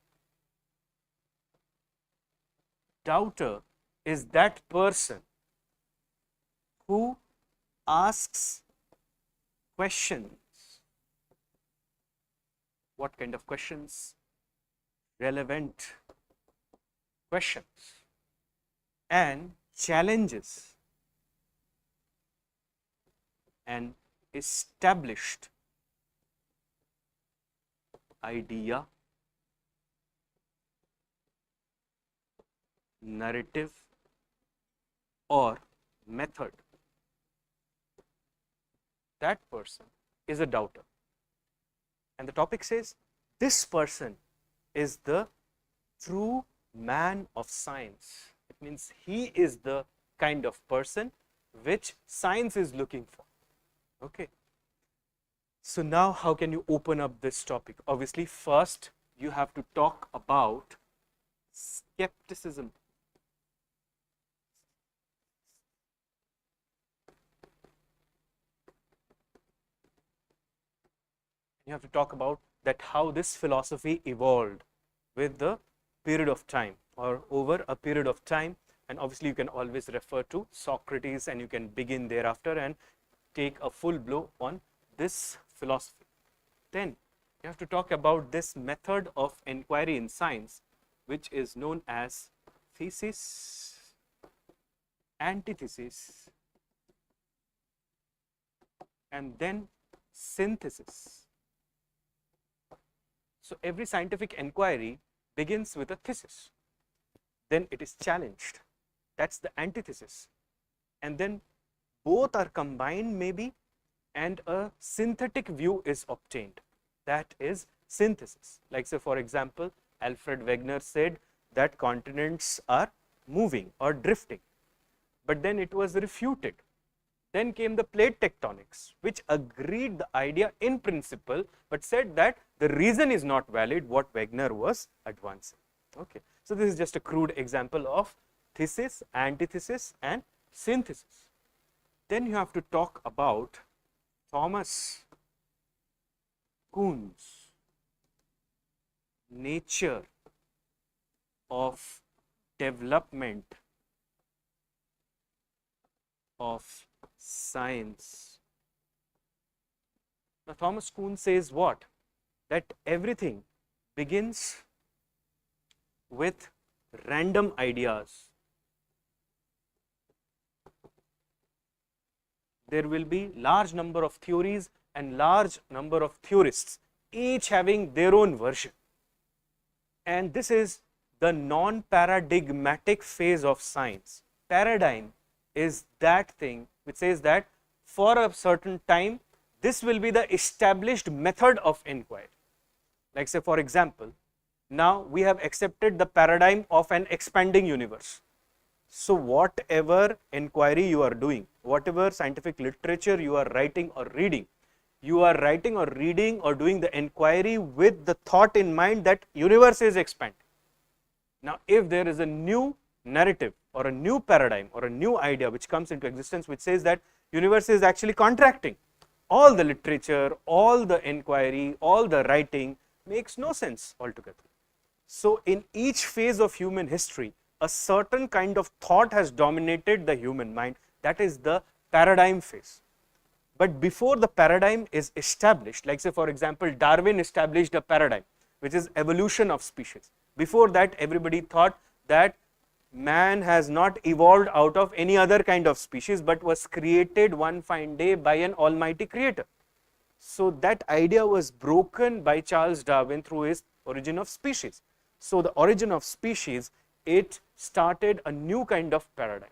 Doubter is that person who asks questions. What kind of questions? Relevant questions and challenges an established idea, narrative, or method. That person is a doubter. And the topic says, this person is the true man of science. It means he is the kind of person which science is looking for. Okay. So now how can you open up this topic? Obviously, first you have to talk about skepticism. You have to talk about that how this philosophy evolved with the period of time or over a period of time. And obviously you can always refer to Socrates and you can begin thereafter and take a full blow on this philosophy. Then you have to talk about this method of inquiry in science, which is known as thesis, antithesis, and then synthesis. So every scientific inquiry begins with a thesis, then it is challenged, that's the antithesis, and then both are combined maybe and a synthetic view is obtained, that is synthesis. Like say for example, Alfred Wegener said that continents are moving or drifting, but then it was refuted. Then came the plate tectonics, which agreed the idea in principle, but said that the reason is not valid what Wegener was advancing. Okay. So this is just a crude example of thesis, antithesis, and synthesis. Then you have to talk about Thomas Kuhn's nature of development of science. Now Thomas Kuhn says what? That everything begins with random ideas. There will be large number of theories and large number of theorists, each having their own version. And this is the non-paradigmatic phase of science. Paradigm is that thing which says that for a certain time, this will be the established method of inquiry. Like say for example, now we have accepted the paradigm of an expanding universe. So whatever inquiry you are doing, whatever scientific literature you are writing or reading, you are writing or reading or doing the inquiry with the thought in mind that universe is expanding. Now if there is a new narrative or a new paradigm or a new idea which comes into existence which says that universe is actually contracting, all the literature, all the inquiry, all the writing makes no sense altogether. So in each phase of human history, a certain kind of thought has dominated the human mind, that is the paradigm phase. But before the paradigm is established, like say for example, Darwin established a paradigm which is evolution of species. Before that, everybody thought that man has not evolved out of any other kind of species but was created one fine day by an almighty creator. So that idea was broken by Charles Darwin through his Origin of Species. So the Origin of Species, it started a new kind of paradigm.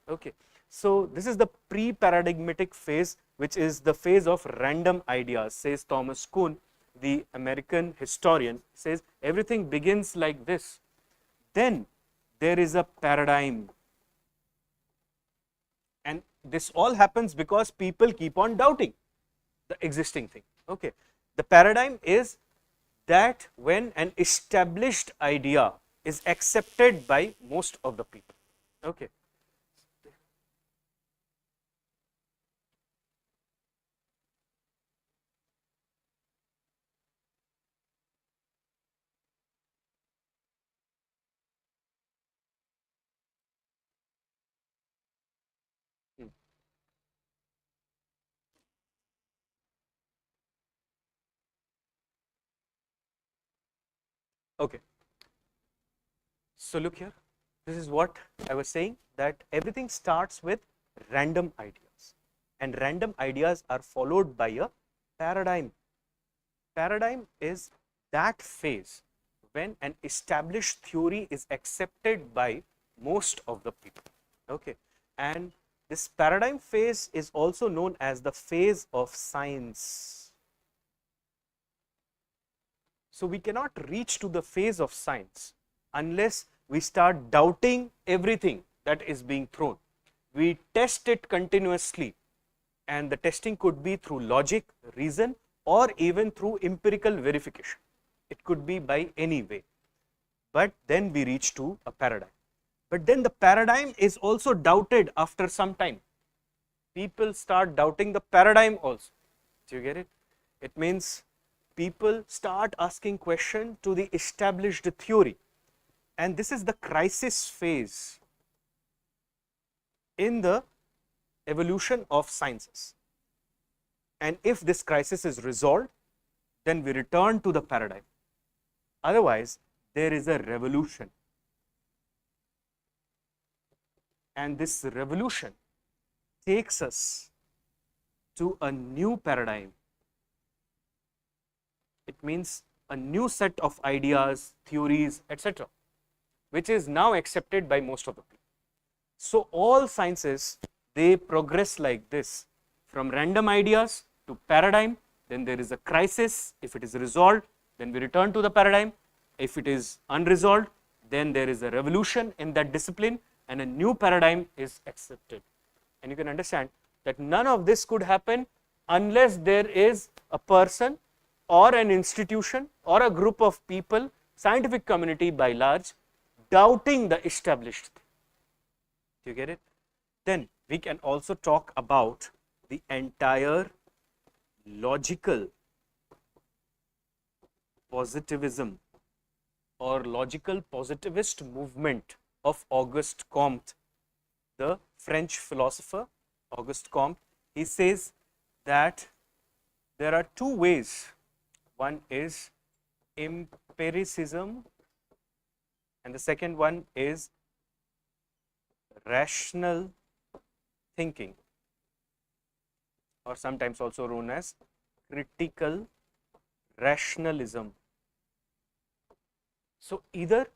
Okay. So this is the pre-paradigmatic phase, which is the phase of random ideas, says Thomas Kuhn, the American historian, says everything begins like this. Then there is a paradigm. And this all happens because people keep on doubting. the existing thing. Okay. The paradigm is that when an established idea is accepted by most of the people. Okay. Hmm. Okay. So look here, this is what I was saying, that everything starts with random ideas, and random ideas are followed by a paradigm. Paradigm is that phase when an established theory is accepted by most of the people. Okay. And this paradigm phase is also known as the phase of science. So we cannot reach to the phase of science unless we start doubting everything that is being thrown. We test it continuously, and the testing could be through logic, reason, or even through empirical verification. It could be by any way. But then we reach to a paradigm. But then the paradigm is also doubted after some time. People start doubting the paradigm also. Do you get it? It means people start asking questions to the established theory. And this is the crisis phase in the evolution of sciences. And if this crisis is resolved, then we return to the paradigm. Otherwise, there is a revolution. And this revolution takes us to a new paradigm. It means a new set of ideas, theories, etc., which is now accepted by most of the people. So all sciences, they progress like this, from random ideas to paradigm. Then there is a crisis. If it is resolved, then we return to the paradigm. If it is unresolved, then there is a revolution in that discipline and a new paradigm is accepted. And you can understand that none of this could happen unless there is a person or an institution or a group of people, scientific community by large, doubting the established thing. Do you get it? Then we can also talk about the entire logical positivism or logical positivist movement of Auguste Comte, the French philosopher Auguste Comte. He says that there are two ways. One is empiricism and the second one is rational thinking, or sometimes also known as critical rationalism. So either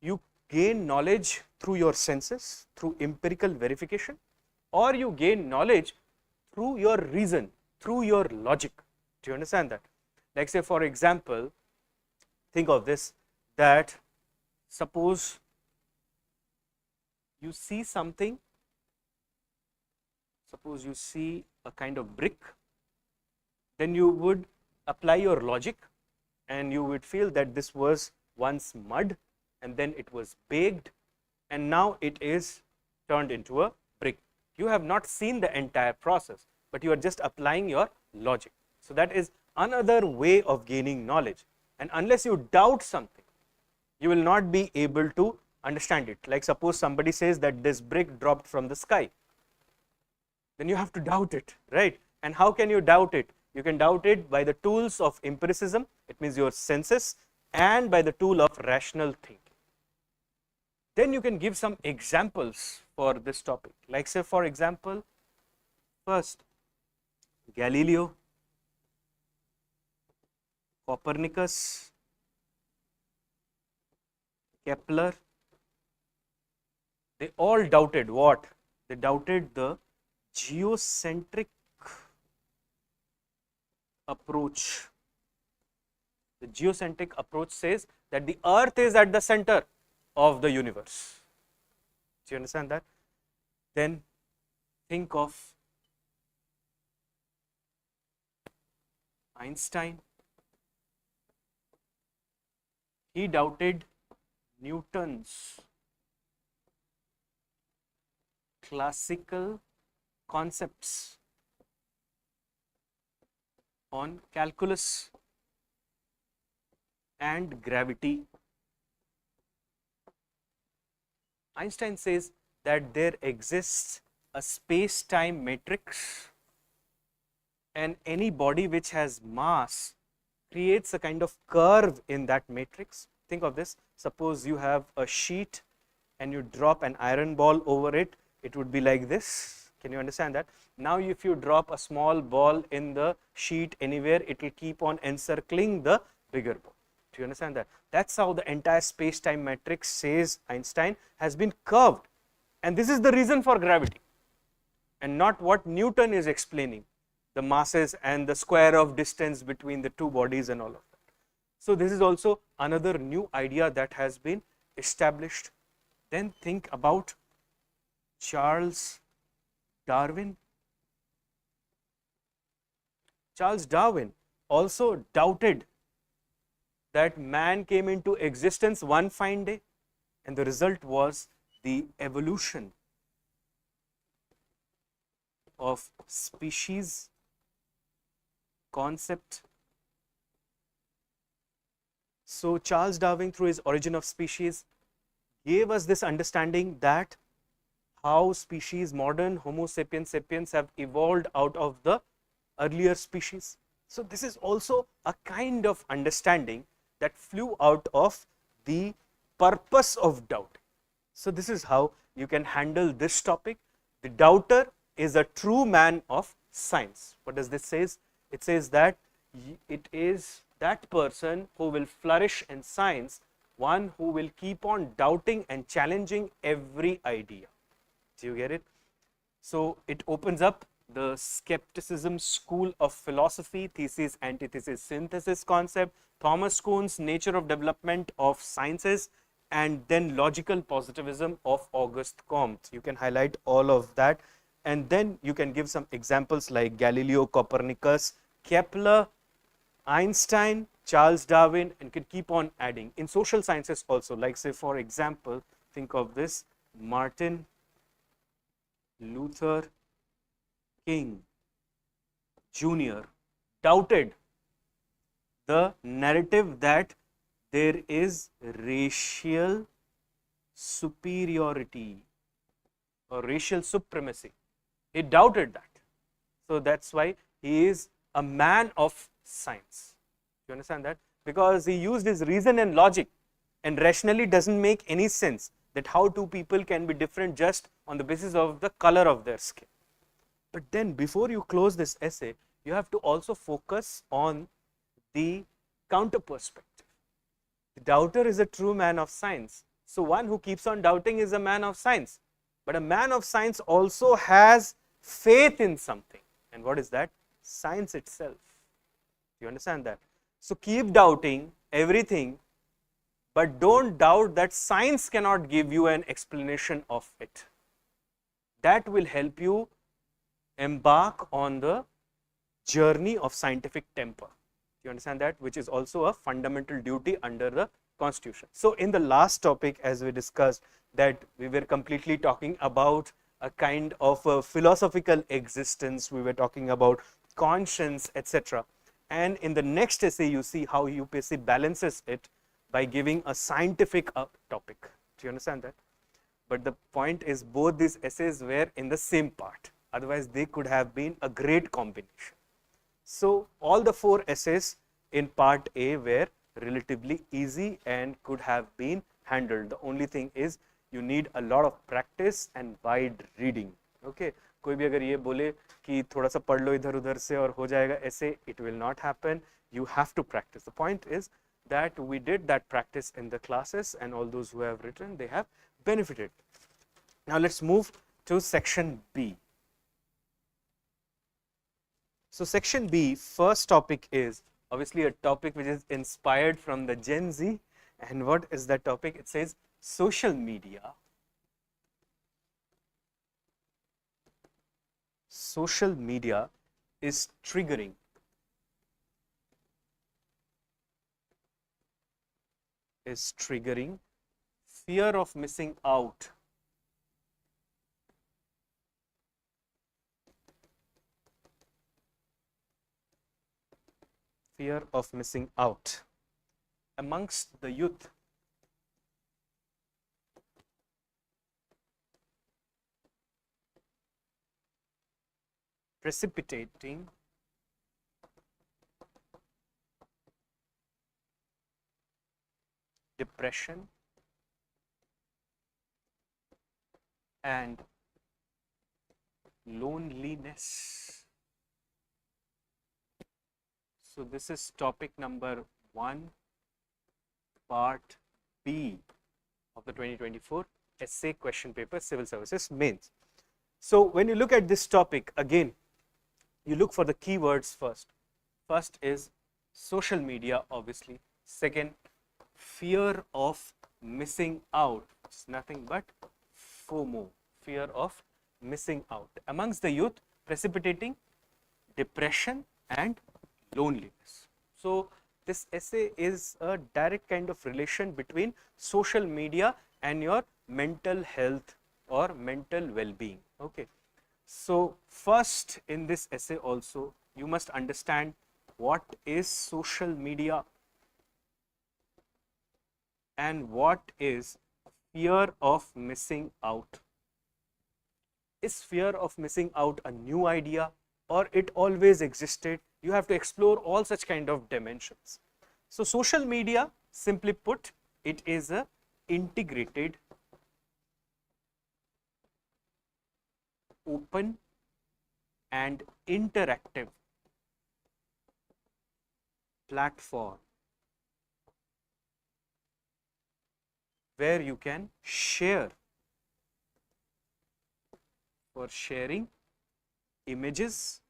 you gain knowledge through your senses, through empirical verification, or you gain knowledge through your reason, through your logic. Do you understand that? Like say for example, think of this, that suppose you see something, suppose you see a kind of brick, then you would apply your logic and you would feel that this was once mud and then it was baked and now it is turned into a brick. You have not seen the entire process, but you are just applying your logic. So that is another way of gaining knowledge. And unless you doubt something, you will not be able to understand it. Like suppose somebody says that this brick dropped from the sky, then you have to doubt it, right? And how can you doubt it? You can doubt it by the tools of empiricism, it means your senses, and by the tool of rational thinking. Then you can give some examples for this topic. Like say for example, first Galileo, Copernicus, Kepler, they all doubted what? They doubted the geocentric approach. The geocentric approach says that the earth is at the center of the universe. Do you understand that? Then think of Einstein, he doubted Newton's classical concepts on calculus and gravity. Einstein says that there exists a space-time matrix, and any body which has mass creates a kind of curve in that matrix. Think of this. Suppose you have a sheet and you drop an iron ball over it, it would be like this. Can you understand that? Now if you drop a small ball in the sheet anywhere, it will keep on encircling the bigger ball. Do you understand that? That's how the entire space-time matrix, says Einstein, has been curved. And this is the reason for gravity, and not what Newton is explaining, the masses and the square of distance between the two bodies and all of that. So this is also another new idea that has been established. Then think about Charles Darwin. Charles Darwin also doubted that man came into existence one fine day, and the result was the evolution of species concept. So Charles Darwin, through his Origin of Species, gave us this understanding that how species, modern Homo sapiens sapiens, have evolved out of the earlier species. So this is also a kind of understanding that flew out of the purpose of doubt. So this is how you can handle this topic. The doubter is a true man of science. What does this say? It says that it is that person who will flourish in science, one who will keep on doubting and challenging every idea. Do you get it? So it opens up the skepticism school of philosophy, thesis, antithesis, synthesis concept, Thomas Kuhn's nature of development of sciences, and then logical positivism of Auguste Comte. You can highlight all of that, and then you can give some examples like Galileo, Copernicus, Kepler, Einstein, Charles Darwin, and can keep on adding. In social sciences also, like say for example, think of this, Martin Luther King Jr. doubted the narrative that there is racial superiority or racial supremacy. He doubted that. So that's why he is a man of science. You understand that? Because he used his reason and logic, and rationally doesn't make any sense that how two people can be different just on the basis of the color of their skin. But then before you close this essay, you have to also focus on the counter perspective. The doubter is a true man of science. So one who keeps on doubting is a man of science. But a man of science also has faith in something. And what is that? Science itself. You understand that? So keep doubting everything, but don't doubt that science cannot give you an explanation of it. That will help you embark on the journey of scientific temper. You understand that? Which is also a fundamental duty under the Constitution. So in the last topic, as we discussed, that we were completely talking about a kind of a philosophical existence, we were talking about conscience, etc. And in the next essay, you see how UPSC balances it by giving a scientific topic. Do you understand that? But the point is, both these essays were in the same part. Otherwise, they could have been a great combination. So all the 4 essays in part A were relatively easy and could have been handled. The only thing is you need a lot of practice and wide reading. Okay, कोई भी अगर ये बोले कि थोड़ा सा पढ़ लो इधर उधर से और हो जाएगा ऐसे, it will not happen. You have to practice. The point is that we did that practice in the classes, and all those who have written, they have benefited. Now let's move to section B. So section B, first topic is obviously a topic which is inspired from the Gen Z. And what is that topic? It says social media. Social media is triggering is triggering? Fear of missing out. Fear of missing out amongst the youth. Precipitating depression and loneliness. So this is topic number 1, part B of the 2024 essay question paper, Civil Services Mains. So when you look at this topic, again, you look for the keywords first. First is social media, obviously. Second, fear of missing out. It's nothing but FOMO, fear of missing out. Amongst the youth, precipitating depression and loneliness. So this essay is a direct kind of relation between social media and your mental health or mental well-being. Okay. So first in this essay also, you must understand what is social media and what is fear of missing out. Is fear of missing out a new idea or it always existed? You have to explore all such kind of dimensions. So social media, simply put, it is a integrated, open and interactive platform where you can share, for sharing images,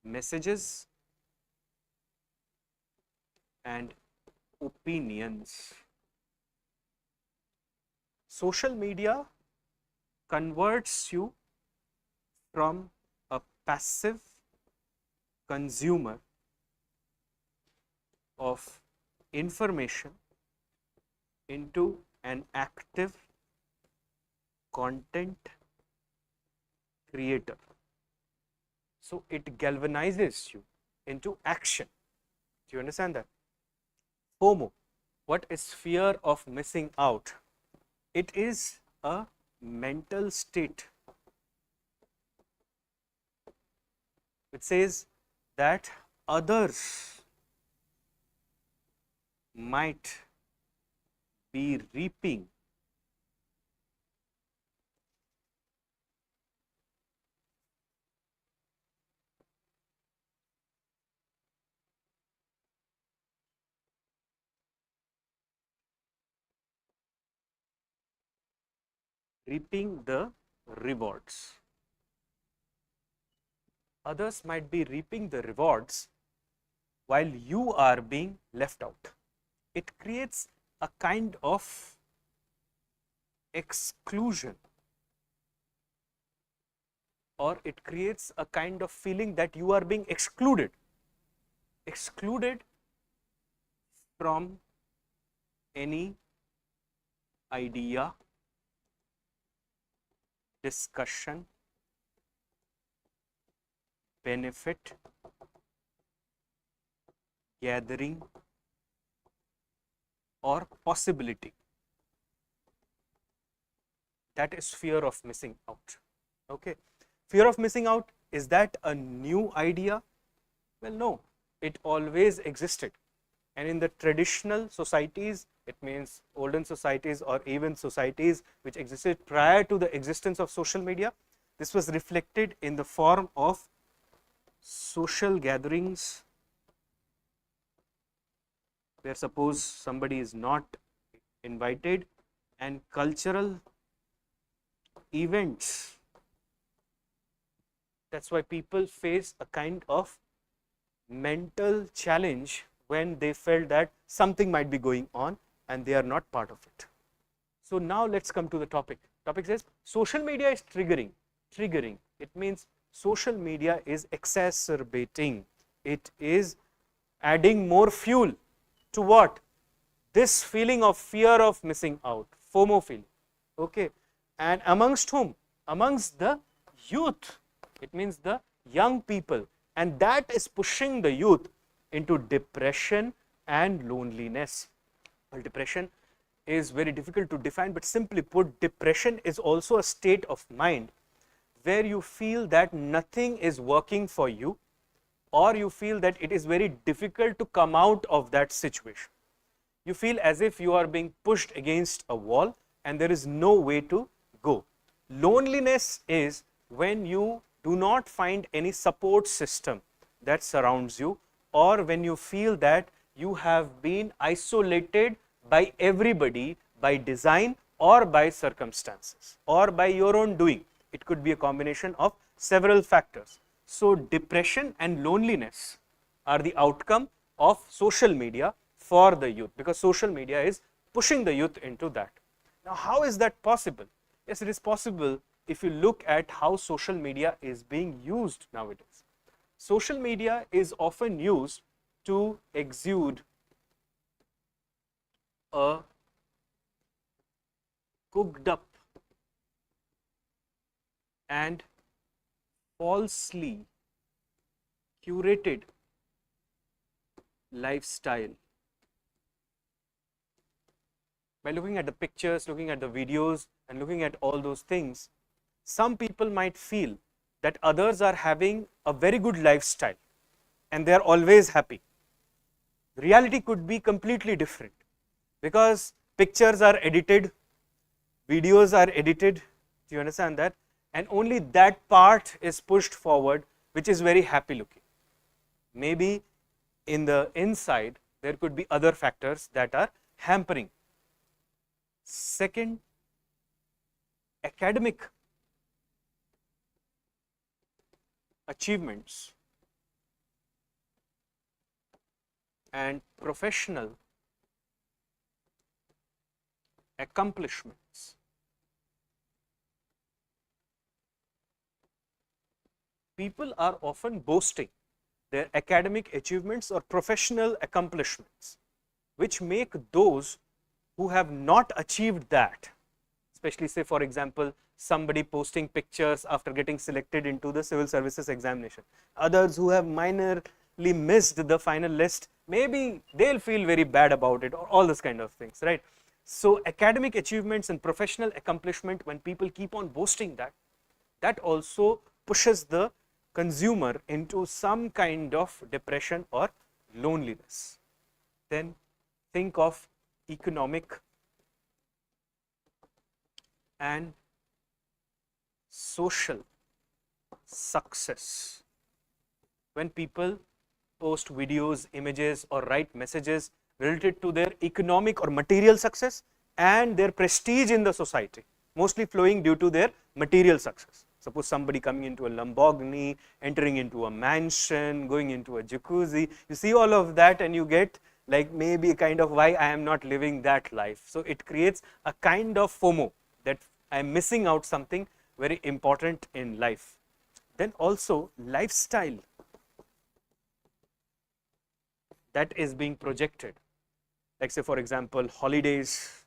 messages and opinions. Social media converts you from a passive consumer of information into an active content creator. So it galvanizes you into action. Do you understand that? FOMO. What is fear of missing out? It is a mental state. It says that others might be reaping the rewards. Others might be reaping the rewards while you are being left out. It creates a kind of exclusion, or it creates a kind of feeling that you are being excluded from any idea, discussion, benefit, gathering or possibility. That is fear of missing out. Okay. Fear of missing out, is that a new idea? Well, no, it always existed. And in the traditional societies, it means olden societies or even societies which existed prior to the existence of social media, this was reflected in the form of social gatherings where suppose somebody is not invited, and cultural events. That's why people face a kind of mental challenge when they felt that something might be going on and they are not part of it. So now let's come to the topic. Topic says social media is triggering. It means social media is exacerbating. It is adding more fuel to what? This feeling of fear of missing out, FOMO feeling. Okay, and amongst whom? Amongst the youth. It means the young people, and that is pushing the youth into depression and loneliness. Well, depression is very difficult to define, but simply put, depression is also a state of mind where you feel that nothing is working for you, or you feel that it is very difficult to come out of that situation. You feel as if you are being pushed against a wall and there is no way to go. Loneliness is when you do not find any support system that surrounds you, or when you feel that you have been isolated by everybody by design or by circumstances or by your own doing. It could be a combination of several factors. So depression and loneliness are the outcome of social media for the youth, because social media is pushing the youth into that. Now, how is that possible? Yes, it is possible if you look at how social media is being used nowadays. Social media is often used to exude a cooked up and falsely curated lifestyle. By looking at the pictures, looking at the videos, and looking at all those things, some people might feel that others are having a very good lifestyle and they are always happy. Reality could be completely different, because pictures are edited, videos are edited, do you understand that? And only that part is pushed forward which is very happy looking. Maybe in the inside there could be other factors that are hampering. Second, academic achievements and professional accomplishments. People are often boasting their academic achievements or professional accomplishments, which make those who have not achieved that, especially say for example somebody posting pictures after getting selected into the civil services examination, others who have minorly missed the final list, maybe they'll feel very bad about it, or all this kind of things, right? So academic achievements and professional accomplishment, when people keep on boasting that, that also pushes the consumer into some kind of depression or loneliness. Then think of economic and social success. When people post videos, images, or write messages related to their economic or material success and their prestige in the society, mostly flowing due to their material success. Suppose somebody coming into a Lamborghini, entering into a mansion, going into a jacuzzi, you see all of that and you get like maybe a kind of why I am not living that life. So it creates a kind of FOMO, that I am missing out something very important in life. Then also lifestyle that is being projected, like say for example holidays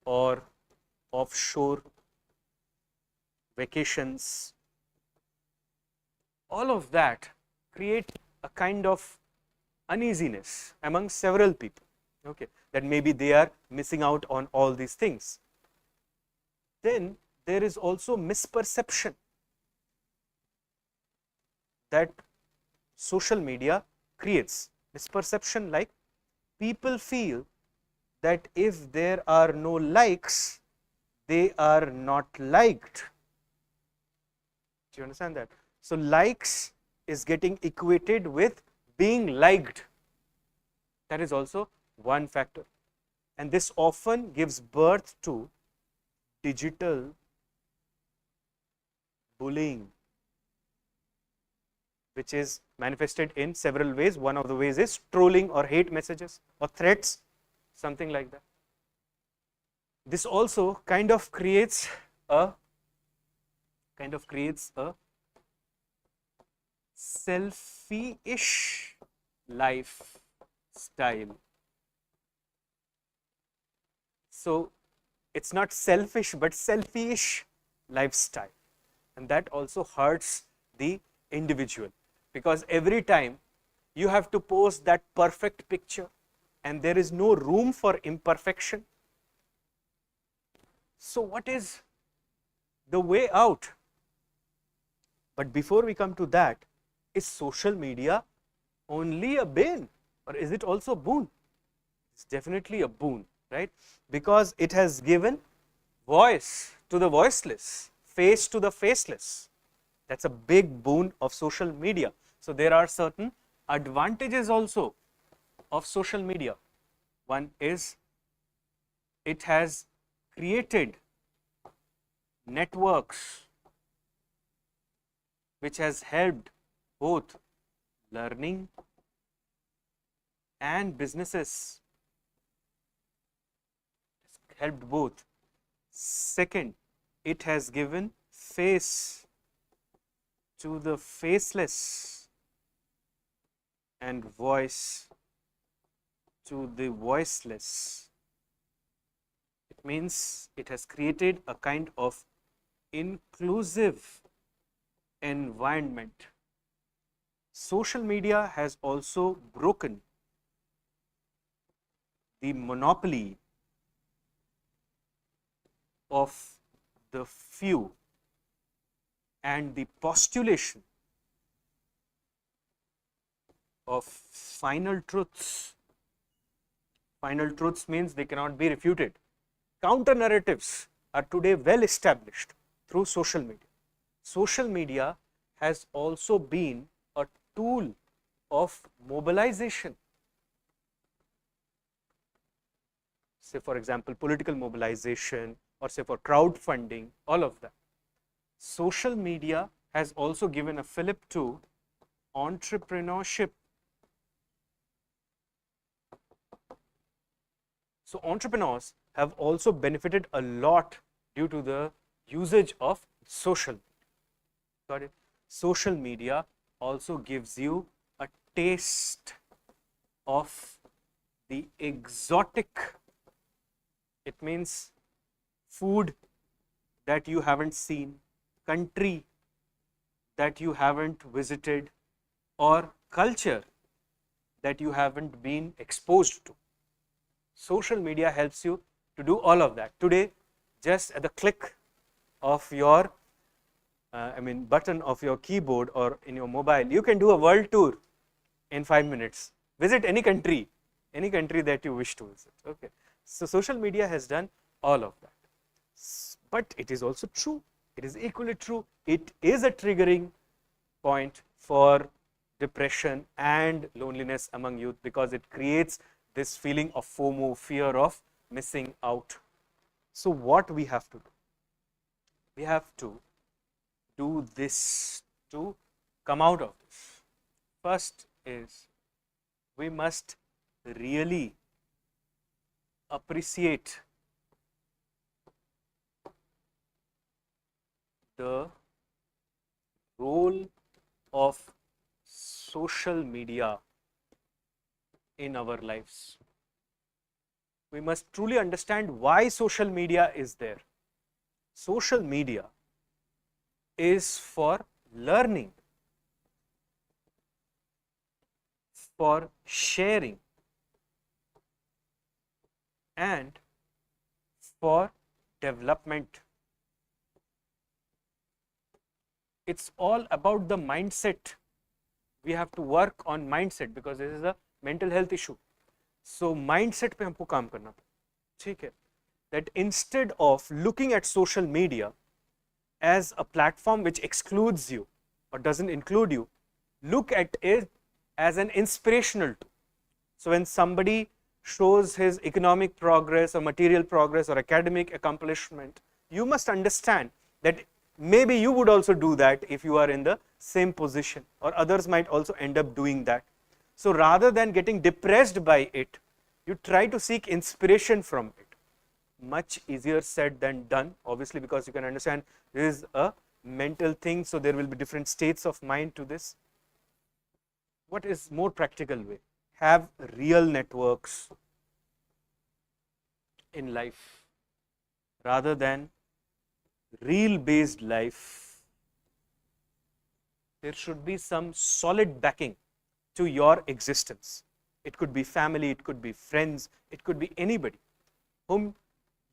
or offshore vacations, all of that create a kind of uneasiness among several people, okay, that maybe they are missing out on all these things. Then there is also misperception that social media creates. Misperception like people feel that if there are no likes, they are not liked. Do you understand that? So likes is getting equated with being liked. That is also one factor. And this often gives birth to digital bullying, which is manifested in several ways. One of the ways is trolling or hate messages or threats, something like that. This also kind of creates a selfie-ish lifestyle. So it's not selfish but selfish lifestyle, and that also hurts the individual, because every time you have to post that perfect picture and there is no room for imperfection. So what is the way out? But before we come to that, is social media only a bane or is it also a boon? It's definitely a boon, right? Because it has given voice to the voiceless, face to the faceless. That's a big boon of social media. So there are certain advantages also of social media. One is it has created networks which has helped both learning and businesses. Helped both. Second, it has given face to the faceless and voice to the voiceless. It means it has created a kind of inclusive environment. Social media has also broken the monopoly of the few and the postulation of final truths. Final truths means they cannot be refuted. Counter narratives are today well established through social media. Social media has also been a tool of mobilization. Say for example, political mobilization, or say for crowdfunding, all of that. Social media has also given a fillip to entrepreneurship. So entrepreneurs have also benefited a lot due to the usage of social media. Got it? Social media also gives you a taste of the exotic. It means food that you haven't seen, country that you haven't visited, or culture that you haven't been exposed to. Social media helps you to do all of that. Today, just at the click of your button of your keyboard or in your mobile, you can do a world tour in 5 minutes. Visit any country that you wish to visit. Okay. So social media has done all of that. But it is also true, it is equally true, it is a triggering point for depression and loneliness among youth, because it creates this feeling of FOMO, fear of missing out. So what we have to do? We have to do this to come out of this. First is we must really appreciate the role of social media in our lives. We must truly understand why social media is there. Social media is for learning, for sharing, and for development. It's all about the mindset. We have to work on mindset because this is a mental health issue. So mindset पे हमको काम करना पड़ेगा, ठीक है? That instead of looking at social media as a platform which excludes you or doesn't include you, look at it as an inspirational tool. So when somebody shows his economic progress or material progress or academic accomplishment, you must understand that maybe you would also do that if you are in the same position, or others might also end up doing that. So rather than getting depressed by it, you try to seek inspiration from it. Much easier said than done, obviously, because you can understand this is a mental thing, so there will be different states of mind to this. what is more practical way? Have real networks in life rather than reel based life. There should be some solid backing to your existence. It could be family, it could be friends, it could be anybody whom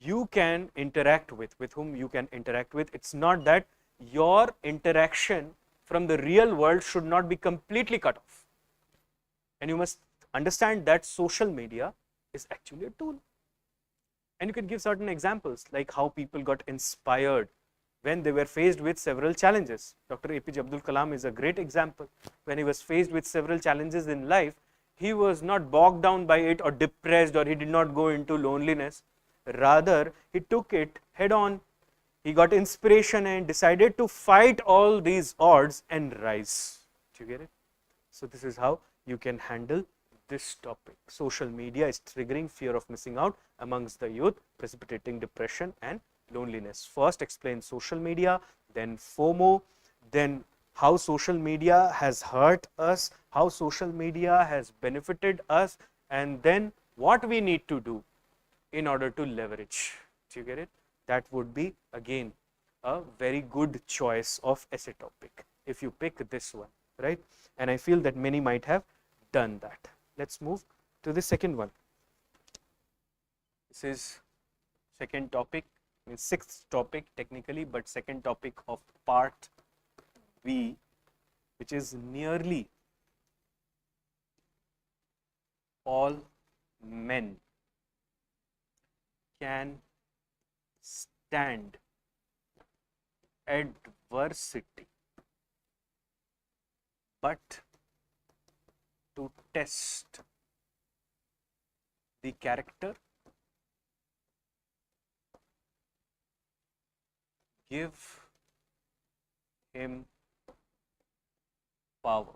you can interact with whom you can interact with. It's not that your interaction from the real world should not be completely cut off. And you must understand that social media is actually a tool. And you can give certain examples like how people got inspired when they were faced with several challenges. Dr. APJ Abdul Kalam is a great example. When he was faced with several challenges in life, he was not bogged down by it or depressed, or he did not go into loneliness. Rather, he took it head on. He got inspiration and decided to fight all these odds and rise. Do you get it? So this is how you can handle this topic. Social media is triggering fear of missing out amongst the youth, precipitating depression and loneliness. First, explain social media, then FOMO, then how social media has hurt us, how social media has benefited us, and then what we need to do in order to leverage. Do you get it? That would be again a very good choice of essay topic if you pick this one, right? And I feel that many might have done that. Let's move to the second one. This is second topic, means sixth topic technically, but second topic of part B, which is nearly all men can stand adversity, but to test the character, give him power.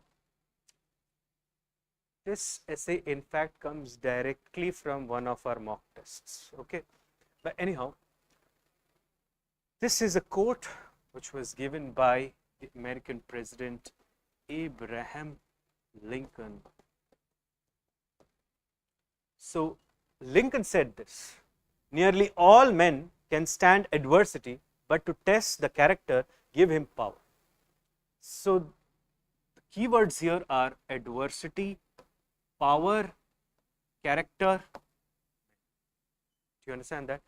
This essay in fact comes directly from one of our mock tests, okay? But anyhow, this is a quote which was given by the American President Abraham Lincoln. So Lincoln said this: nearly all men can stand adversity, but to test the character, give him power. So the keywords here are adversity, power, character. Do you understand that?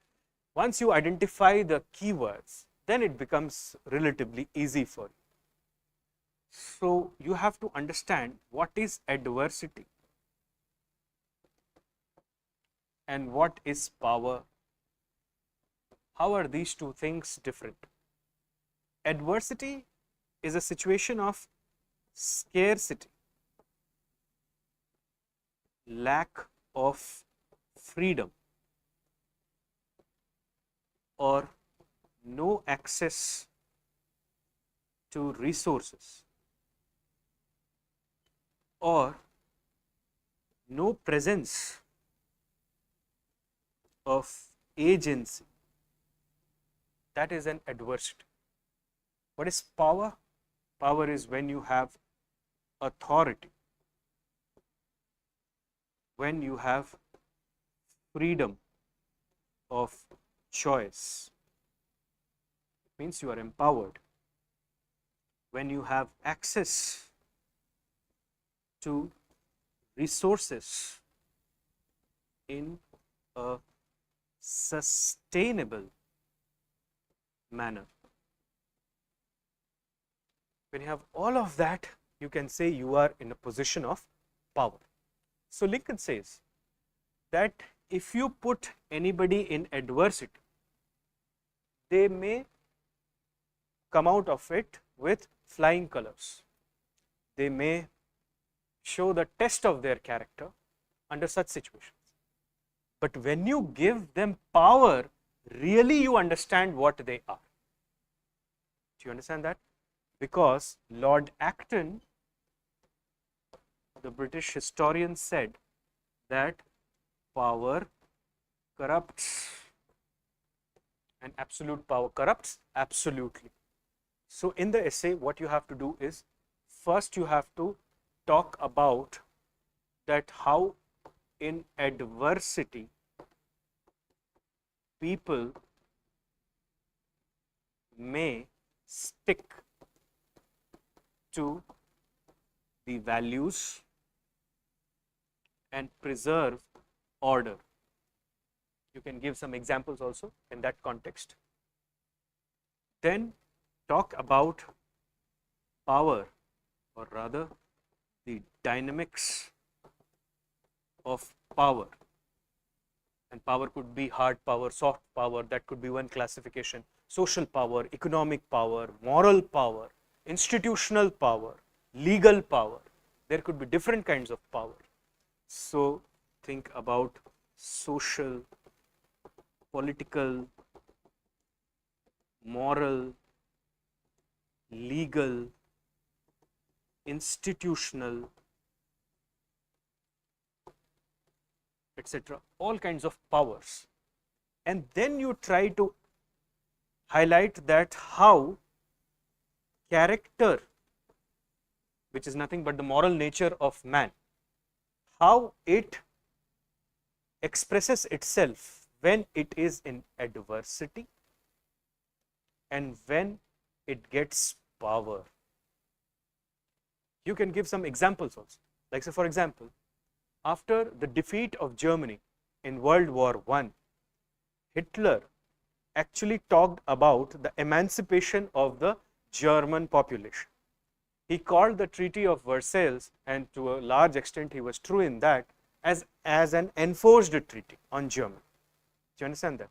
Once you identify the keywords, then it becomes relatively easy for you. So you have to understand what is adversity and what is power. How are these two things different? Adversity is a situation of scarcity, lack of freedom, or no access to resources, or no presence of agency. That is an adversity. What is power? Power is when you have authority, when you have freedom of choice. It means you are empowered. When you have access to resources in a sustainable manner. When you have all of that, you can say you are in a position of power. So Lincoln says that if you put anybody in adversity, they may come out of it with flying colors. They may show the test of their character under such situations. But when you give them power, really you understand what they are. Do you understand that? Because Lord Acton, the British historian, said that power corrupts and absolute power corrupts absolutely. So in the essay, what you have to do is, first you have to talk about that how in adversity people may stick to the values and preserve order. You can give some examples also in that context. Then talk about power, or rather the dynamics of power. And power could be hard power, soft power, that could be one classification. Social power, economic power, moral power, institutional power, legal power. There could be different kinds of power. So think about social, political, moral, legal, institutional, etc. All kinds of powers. And then you try to highlight that how character, which is nothing but the moral nature of man, how it expresses itself when it is in adversity and when it gets power. You can give some examples also. Like, say, for example, after the defeat of Germany in World War I, Hitler actually talked about the emancipation of the German population. He called the Treaty of Versailles, and to a large extent he was true in that, as an enforced treaty on Germany. Do you understand that?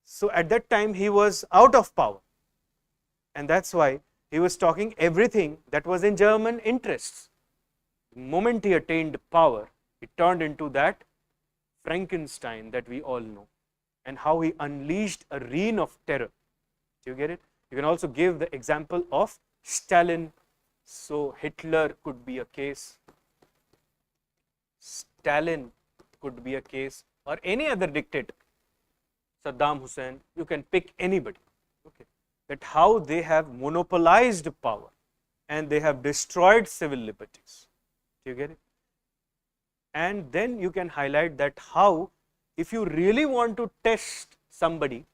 So at that time he was out of power, and that's why he was talking everything that was in German interests. The moment he attained power, it turned into that Frankenstein that we all know, and how he unleashed a reign of terror. Do you get it? You can also give the example of Stalin. So Hitler could be a case, Stalin could be a case, or any other dictator, Saddam Hussein, you can pick anybody. Okay. That how they have monopolized power and they have destroyed civil liberties. Do you get it? And then you can highlight that how, if you really want to test somebody,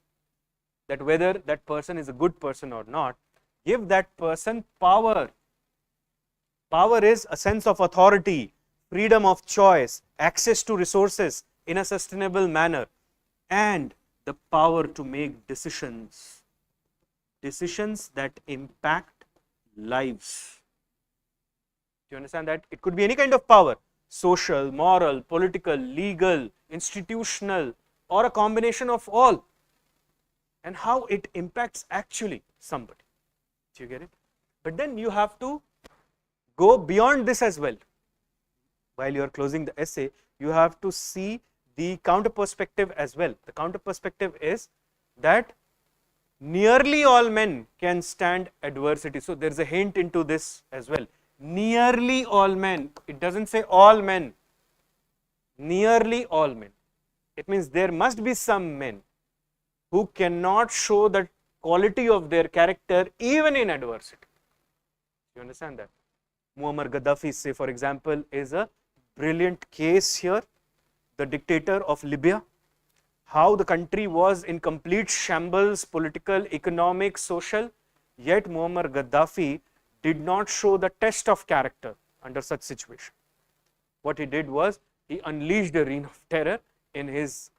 that whether that person is a good person or not, give that person power. Power is a sense of authority, freedom of choice, access to resources in a sustainable manner, and the power to make decisions that impact lives. Do you understand that? It could be any kind of power, social, moral, political, legal, institutional, or a combination of all, and how it impacts actually somebody. Do you get it? But then you have to go beyond this as well. While you are closing the essay, you have to see the counter perspective as well. The counter perspective is that nearly all men can stand adversity. So there is a hint into this as well. Nearly all men. It doesn't say all men. Nearly all men. It means there must be some men who cannot show the quality of their character even in adversity. You understand that? Muammar Gaddafi, say for example, is a brilliant case here. The dictator of Libya, how the country was in complete shambles, political, economic, social, yet Muammar Gaddafi did not show the test of character under such situation. What he did was, he unleashed a reign of terror in his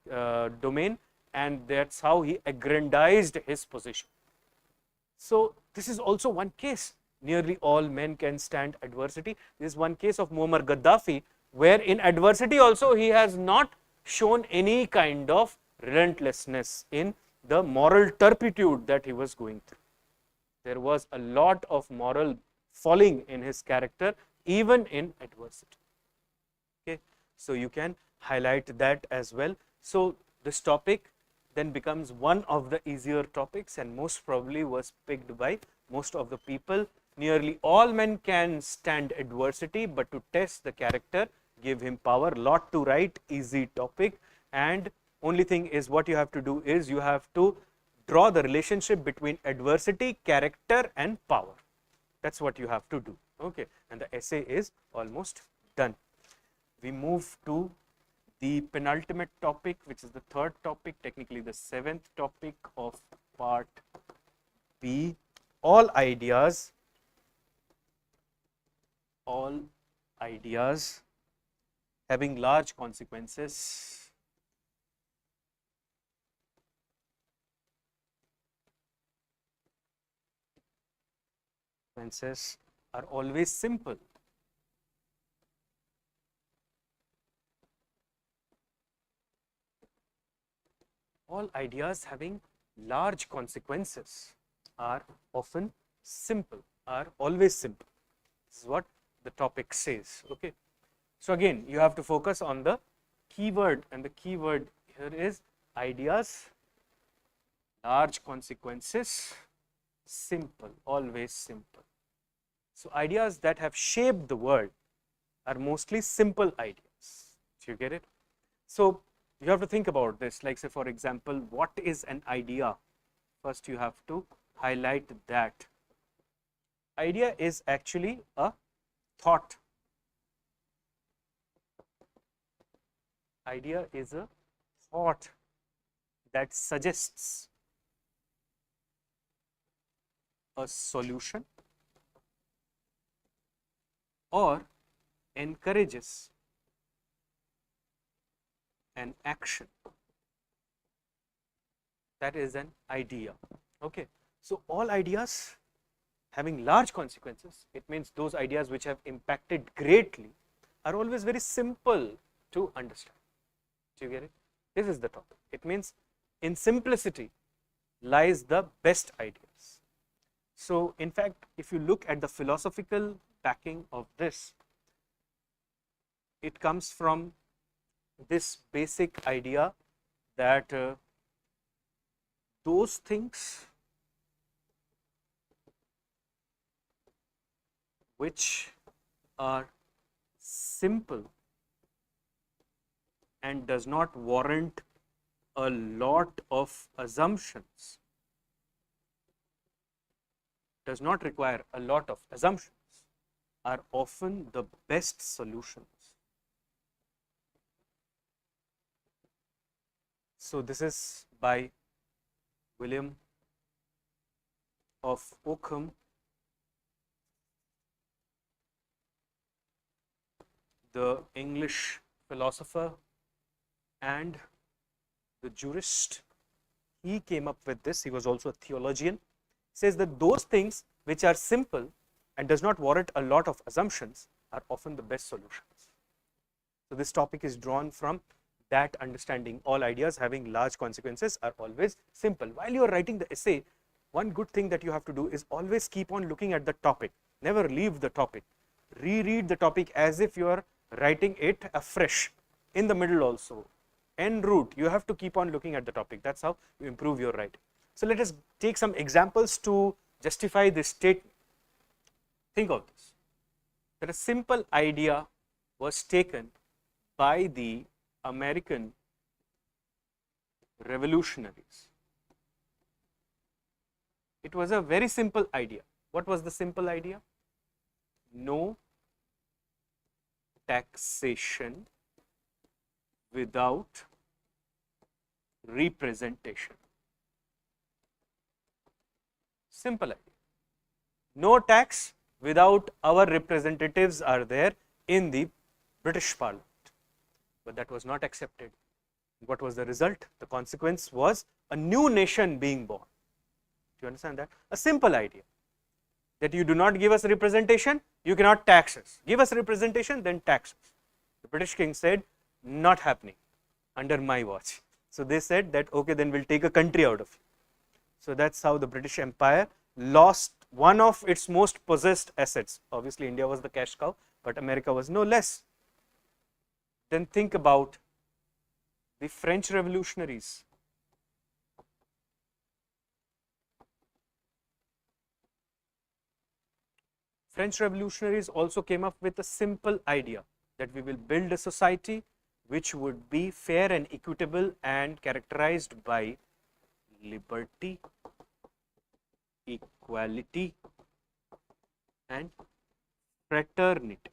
domain, and that's how he aggrandized his position. So this is also one case. Nearly all men can stand adversity. This is one case of Muammar Gaddafi, where in adversity also he has not shown any kind of relentlessness in the moral turpitude that he was going through. There was a lot of moral falling in his character even in adversity. Okay, so you can highlight that as well. So this topic then becomes one of the easier topics, and most probably was picked by most of the people. Nearly all men can stand adversity, but to test the character, give him power. Lot to write, easy topic, and only thing is what you have to do is you have to draw the relationship between adversity, character and power. That's what you have to do. Okay, and the essay is almost done. We move to the penultimate topic, which is the third topic, technically the seventh topic of part B. All ideas having large consequences are always simple. All ideas having large consequences are often simple, are always simple. This is what the topic says. Okay. So again, you have to focus on the keyword, and the keyword here is ideas, large consequences, simple, always simple. So ideas that have shaped the world are mostly simple ideas. Do you get it? So you have to think about this, like say for example, what is an idea? First you have to highlight that. Idea is actually a thought. Idea is a thought that suggests a solution or encourages an action. That is an idea. Okay. So all ideas having large consequences, it means those ideas which have impacted greatly are always very simple to understand. Do you get it? This is the topic. It means in simplicity lies the best ideas. So in fact, if you look at the philosophical backing of this, it comes from this basic idea that those things which are simple and does not warrant a lot of assumptions, does not require a lot of assumptions, are often the best solutions. So this is by William of Ockham. The English philosopher and the jurist. He came up with this. He was also a theologian. Says that those things which are simple and does not warrant a lot of assumptions are often the best solutions. So this topic is drawn from that understanding. All ideas having large consequences are always simple. While you are writing the essay, one good thing that you have to do is always keep on looking at the topic. Never leave the topic. Reread the topic as if you are writing it afresh. In the middle also, en route, you have to keep on looking at the topic. That's how you improve your writing. So let us take some examples to justify this statement. Think of this, that a simple idea was taken by the American revolutionaries. It was a very simple idea. What was the simple idea? No taxation without representation. Simple idea. No tax without our representatives are there in the British Parliament. But that was not accepted. What was the result? The consequence was a new nation being born. Do you understand that? A simple idea, that you do not give us representation, you cannot tax us. Give us representation, then tax us. The British king said, not happening under my watch. So they said that, okay, then we'll take a country out of you. So that's how the British Empire lost one of its most possessed assets. Obviously, India was the cash cow, but America was no less. Then think about the French revolutionaries. French revolutionaries also came up with a simple idea that we will build a society which would be fair and equitable and characterized by liberty, equality, and fraternity.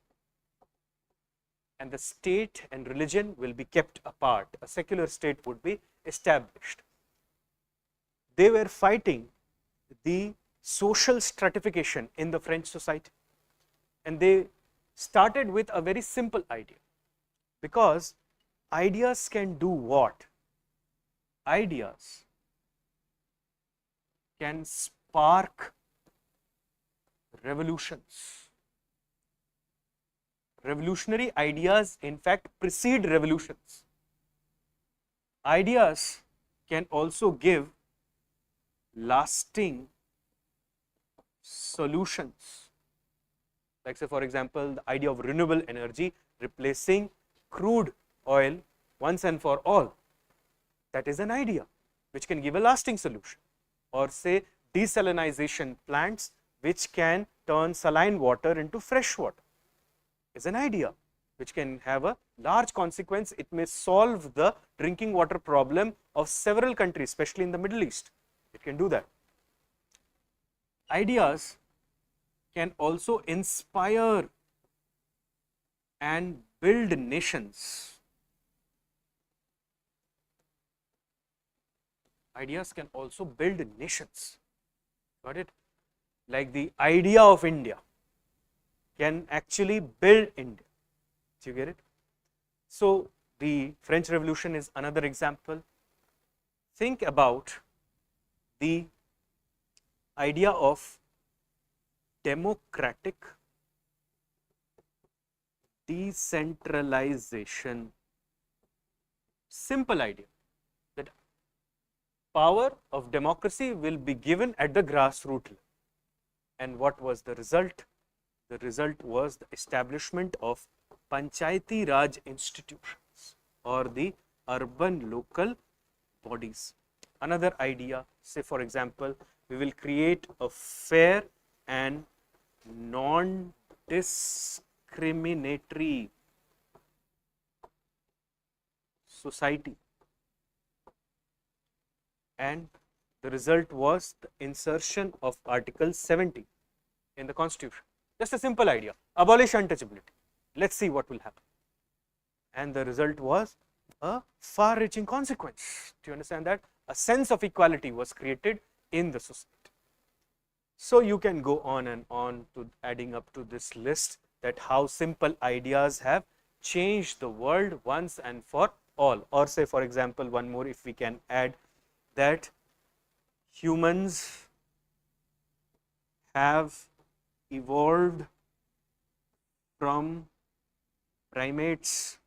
And the state and religion will be kept apart. A secular state would be established. They were fighting the social stratification in the French society, and they started with a very simple idea, because ideas can do what? Ideas can spark revolutions. Revolutionary ideas, in fact, precede revolutions. Ideas can also give lasting solutions. Like, say, for example, the idea of renewable energy replacing crude oil once and for all. That is an idea which can give a lasting solution. Or say, desalinization plants which can turn saline water into fresh water is an idea which can have a large consequence. It may solve the drinking water problem of several countries, especially in the Middle East. It can do that. Ideas can also inspire and build nations. Ideas can also build nations. Got it? Like the idea of India can actually build India. Do you get it? So, the French Revolution is another example. Think about the idea of democratic decentralization. Simple idea that power of democracy will be given at the grassroots level. And what was the result? The result was the establishment of Panchayati Raj institutions, or the urban local bodies. Another idea, say for example, we will create a fair and non-discriminatory society, and the result was the insertion of Article 70 in the Constitution. Just a simple idea, abolish untouchability. Let's see what will happen. And the result was a far-reaching consequence. Do you understand that? A sense of equality was created in the society. So you can go on and on to adding up to this list that how simple ideas have changed the world once and for all. Or say for example, one more if we can add, that humans have evolved from primates.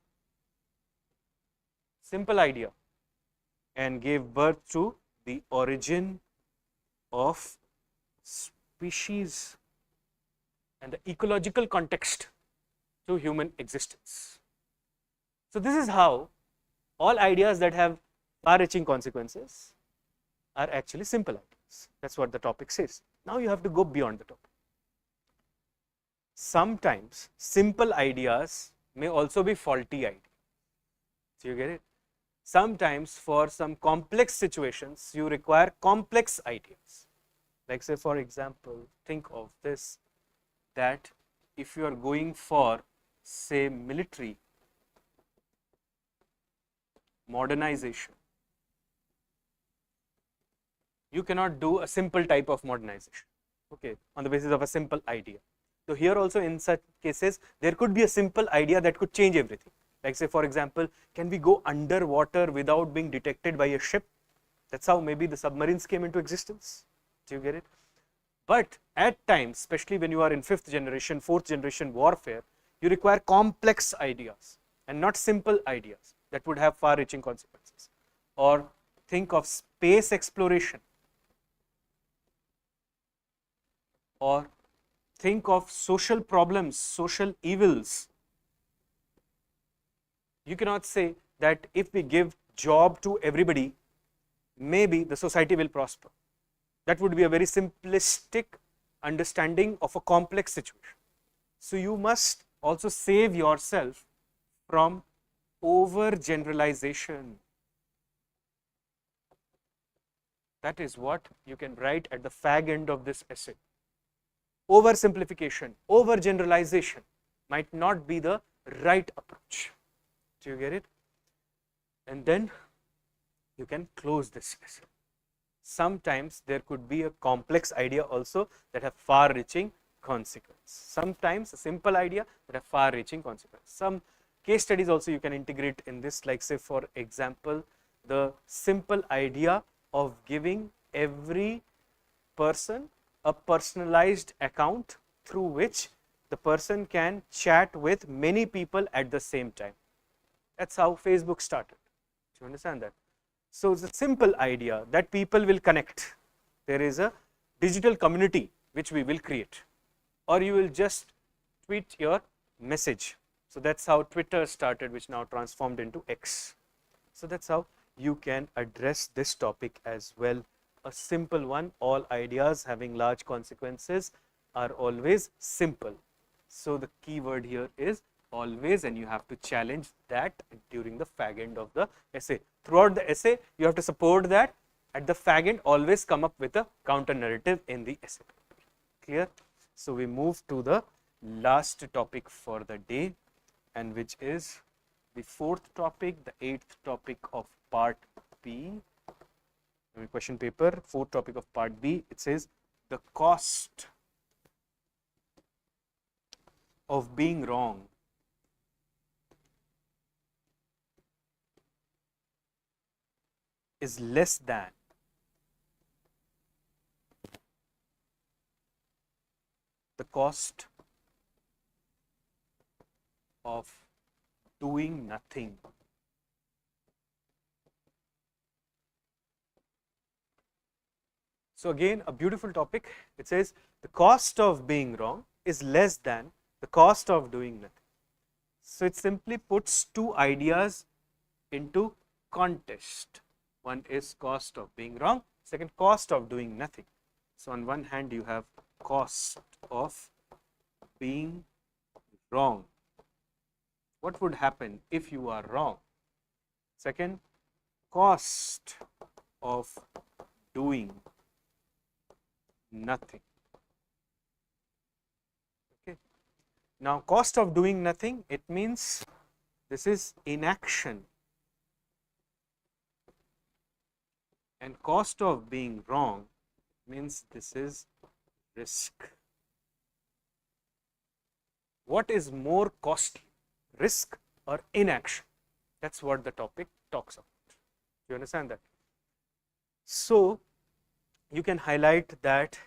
Simple idea, and gave birth to the origin of species and the ecological context to human existence. So this is how all ideas that have far-reaching consequences are actually simple ideas. That's what the topic says. Now you have to go beyond the topic. Sometimes simple ideas may also be faulty ideas. Do you get it? Sometimes for some complex situations you require complex ideas. Like say for example, think of this, that if you are going for say military modernization, you cannot do a simple type of modernization, okay, on the basis of a simple idea. So here also in such cases there could be a simple idea that could change everything. Like say for example, can we go underwater without being detected by a ship? That's how maybe the submarines came into existence. Do you get it? But at times, especially when you are in 5th generation, 4th generation warfare, you require complex ideas and not simple ideas that would have far-reaching consequences. Or think of space exploration, or think of social problems, social evils. You cannot say that if we give job to everybody, maybe the society will prosper. That would be a very simplistic understanding of a complex situation. So you must also save yourself from overgeneralization. That is what you can write at the fag end of this essay. oversimplification, overgeneralization might not be the right approach. Do you get it? And then you can close this essay. Sometimes there could be a complex idea also that have far-reaching consequence. Sometimes a simple idea that have far-reaching consequence. Some case studies also you can integrate in this, like say for example, the simple idea of giving every person a personalized account through which the person can chat with many people at the same time. That's how Facebook started. Do you understand that? So it's a simple idea that people will connect. There is a digital community which we will create, or you will just tweet your message. So that's how Twitter started, which now transformed into X. So that's how you can address this topic as well. A simple one. All ideas having large consequences are always simple. So the key word here is always, and you have to challenge that during the fag end of the essay. Throughout the essay, you have to support that. At the fag end, always come up with a counter narrative in the essay. Clear? So we move to the last topic for the day, and which is the fourth topic, the eighth topic of part B. Question paper, fourth topic of part B. It says the cost of being wrong is less than the cost of doing nothing. So again, a beautiful topic. It says the cost of being wrong is less than the cost of doing nothing. So it simply puts two ideas into contest. One is cost of being wrong, second cost of doing nothing. So on one hand you have cost of being wrong. What would happen if you are wrong? Second, cost of doing nothing. Okay. Now cost of doing nothing, it means this is inaction, and cost of being wrong means this is risk. What is more costly, risk or inaction? That's what the topic talks about. You understand that? So you can highlight that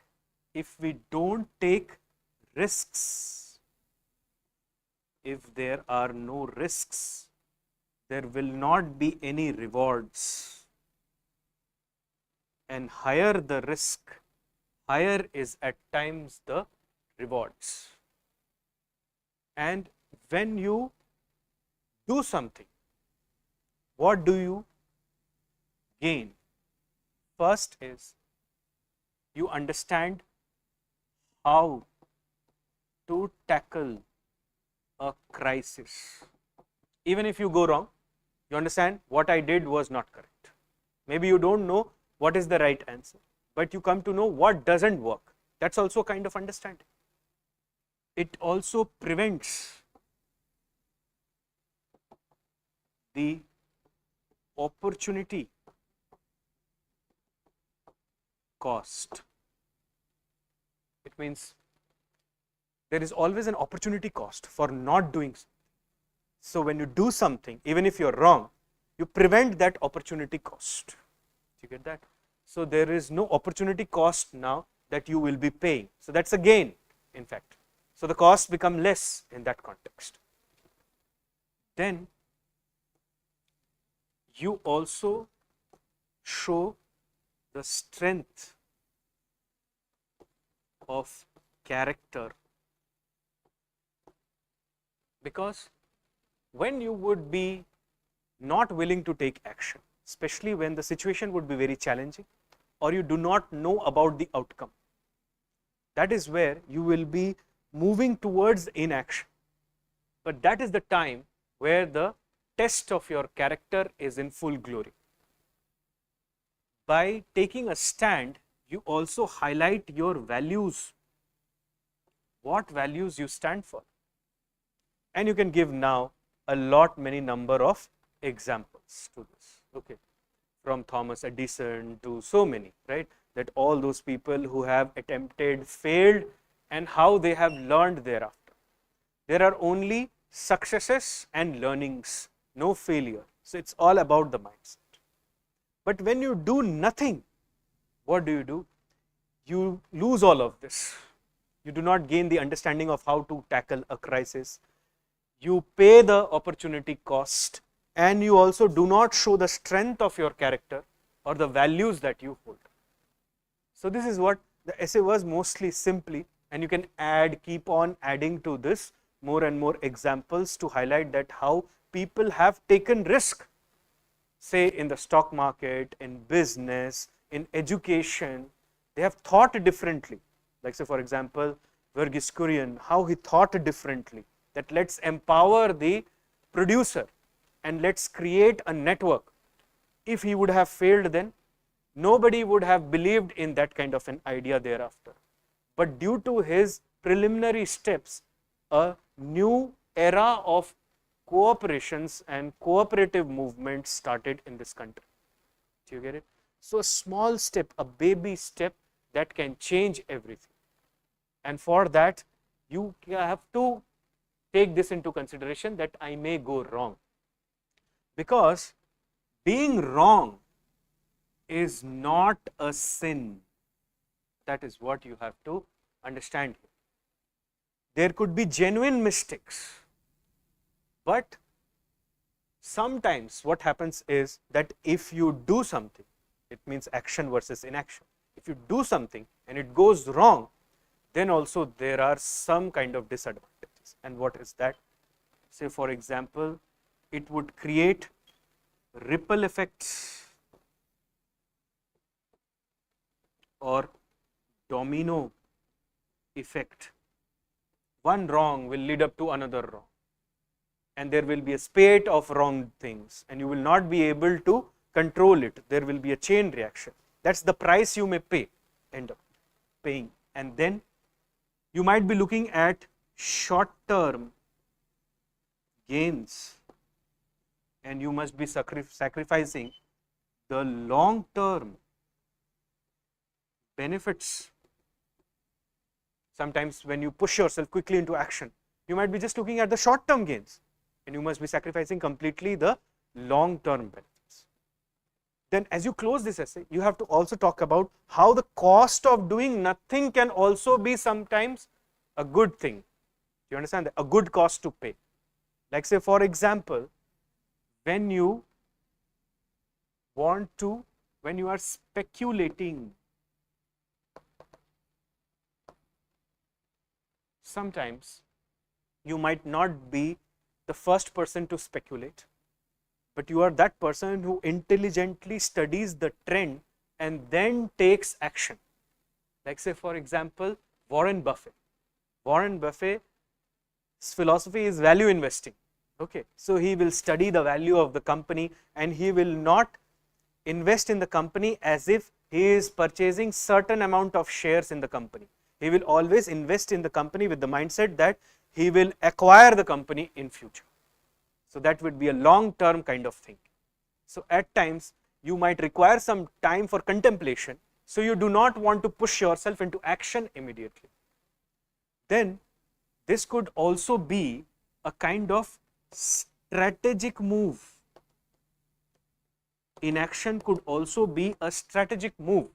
if we don't take risks, if there are no risks, there will not be any rewards. And higher the risk, higher is at times the rewards. And when you do something, what do you gain? First is you understand how to tackle a crisis. Even if you go wrong, you understand what I did was not correct. Maybe you don't know what is the right answer, but you come to know what doesn't work. That's also a kind of understanding. It also prevents the opportunity cost. It means there is always an opportunity cost for not doing something. So when you do something, even if you're wrong, you prevent that opportunity cost. You get that? So there is no opportunity cost now that you will be paying. So that's a gain, in fact. So the costs become less in that context. Then you also show the strength of character, because when you would be not willing to take action, especially when the situation would be very challenging or you do not know about the outcome, that is where you will be moving towards inaction. But that is the time where the test of your character is in full glory. By taking a stand, you also highlight your values what values you stand for. And you can give now a many number of examples to this, okay, from Thomas Edison to so many, right, that all those people who have attempted, failed, and how they have learned thereafter. There are only successes and learnings, no failure. So it's all about the mindset. But when you do nothing, what do? You lose all of this. You do not gain the understanding of how to tackle a crisis. You pay the opportunity cost, and you also do not show the strength of your character or the values that you hold. So this is what the essay was mostly simply, and you can keep on adding to this more and more examples to highlight that how people have taken risk, say in the stock market, in business, in education. They have thought differently. Like say for example, Verghese Kurien, how he thought differently, that let's empower the producer and let's create a network. If he would have failed, then nobody would have believed in that kind of an idea thereafter. But due to his preliminary steps, a new era of cooperations and cooperative movements started in this country. Do you get it? So a small step, a baby step that can change everything. And for that, you have to take this into consideration that I may go wrong. Because being wrong is not a sin. That is what you have to understand. There could be genuine mistakes, but sometimes what happens is that if you do something, it means action versus inaction. If you do something and it goes wrong, then also there are some kind of disadvantages. And what is that? Say for example, it would create ripple effects or domino effect. One wrong will lead up to another wrong, and there will be a spate of wrong things, and you will not be able to control it. There will be a chain reaction. That's the price you may pay, end up paying. And then you might be looking at short-term gains, and you must be sacrificing the long-term benefits. Sometimes when you push yourself quickly into action, you might be just looking at the short-term gains, and you must be sacrificing completely the long-term benefits. Then as you close this essay, you have to also talk about how the cost of doing nothing can also be sometimes a good thing. You understand that? A good cost to pay. Like say for example, when you are speculating, sometimes you might not be the first person to speculate, but you are that person who intelligently studies the trend and then takes action. Like say for example, Warren Buffett. Warren Buffett's philosophy is value investing. Okay, so he will study the value of the company, and he will not invest in the company as if he is purchasing certain amount of shares in the company. He will always invest in the company with the mindset that he will acquire the company in future. So that would be a long-term kind of thing. So at times you might require some time for contemplation, so you do not want to push yourself into action immediately. Then this could also be a kind of strategic move. Inaction could also be a strategic move.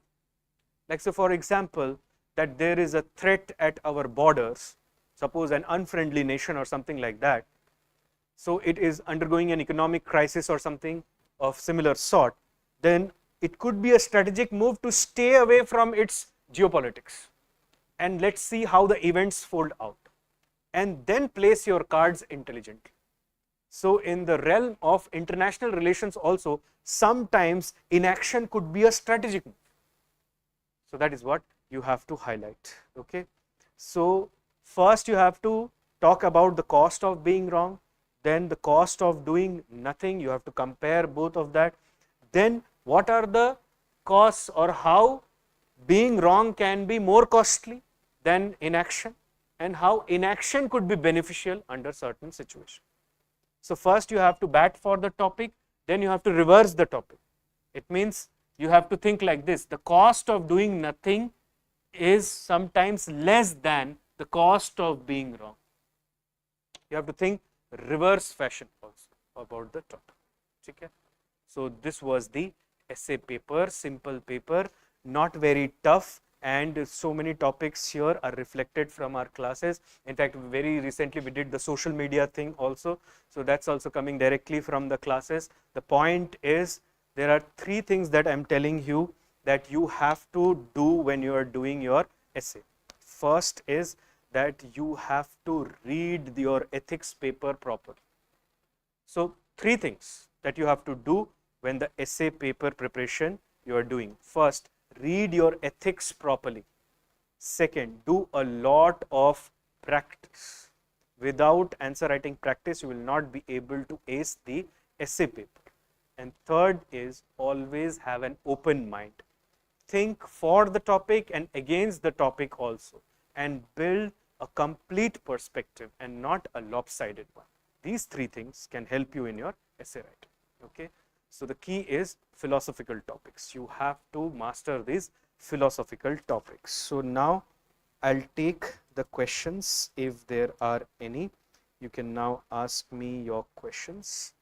Like say for example, that there is a threat at our borders, suppose an unfriendly nation or something like that. So it is undergoing an economic crisis or something of similar sort, then it could be a strategic move to stay away from its geopolitics, and let's see how the events fold out, and then place your cards intelligently. So in the realm of international relations also, sometimes inaction could be a strategic move. So that is what you have to highlight. Okay, so first you have to talk about the cost of being wrong, then the cost of doing nothing. You have to compare both of that. Then what are the costs, or how being wrong can be more costly than inaction, and how inaction could be beneficial under certain situations. So first you have to bat for the topic, then you have to reverse the topic. It means you have to think like this: the cost of doing nothing is sometimes less than the cost of being wrong. You have to think reverse fashion also about the topic. Okay? So this was the essay paper, simple paper, not very tough, and so many topics here are reflected from our classes. In fact, very recently we did the social media thing also, so that's also coming directly from the classes. The point is, there are three things that I'm telling you that you have to do when you are doing your essay. First is that you have to read your ethics paper properly. So three things that you have to do when the essay paper preparation you are doing. First, read your ethics properly. Second, do a lot of practice. Without answer writing practice, you will not be able to ace the essay paper. And third is, always have an open mind. Think for the topic and against the topic also, and build a complete perspective and not a lopsided one. These three things can help you in your essay writing. Okay. So the key is philosophical topics. You have to master these philosophical topics. So now I'll take the questions if there are any. You can now ask me your questions.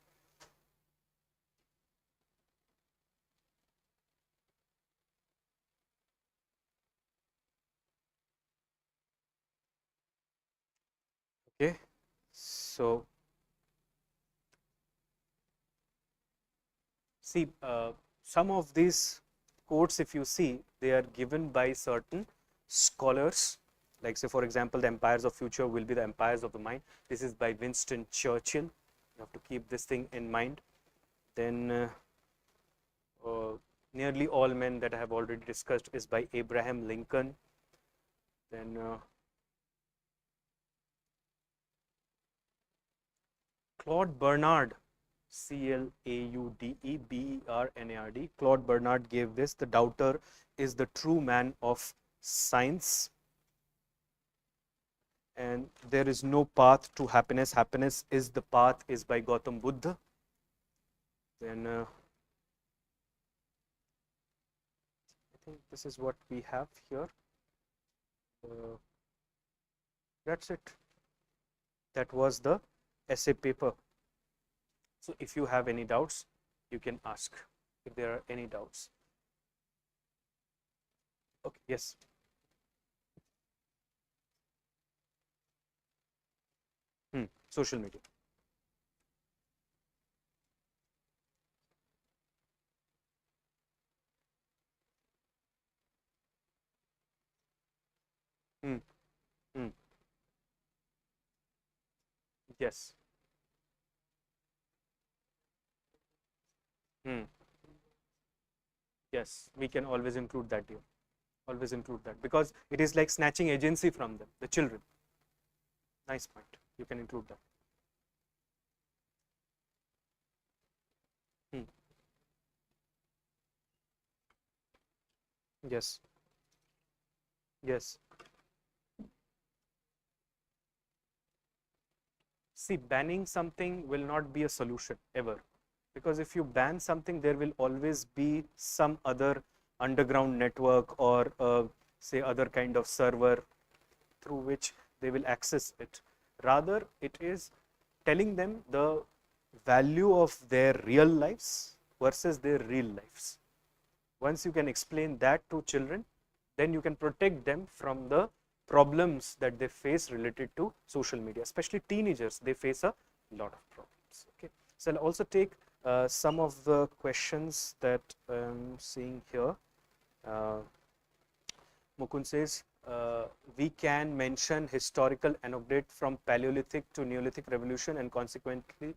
Okay. So see, some of these quotes, if you see, they are given by certain scholars. Like, say, for example, the empires of future will be the empires of the mind. This is by Winston Churchill. You have to keep this thing in mind. Then nearly all men that I have already discussed is by Abraham Lincoln. Then Claude Bernard, Claude-Bernard. Claude Bernard gave this: the doubter is the true man of science, and there is no path to happiness. Happiness is the path, is by Gautam Buddha. Then I think this is what we have here. That's it. That was the essay paper. So if you have any doubts, you can ask if there are any doubts. Okay, yes. Social media. Yes. Yes, we can always include that here. Always include that, because it is like snatching agency from them, the children. Nice point. You can include that. Yes. Yes. See, banning something will not be a solution ever, because if you ban something, there will always be some other underground network or say other kind of server through which they will access it. Rather, it is telling them the value of their real lives versus their real lives. Once you can explain that to children, then you can protect them from the problems that they face related to social media. Especially teenagers, they face a lot of problems. Okay, so I'll also take some of the questions that I'm seeing here. Mukund says, we can mention historical anecdote from Paleolithic to Neolithic revolution and consequently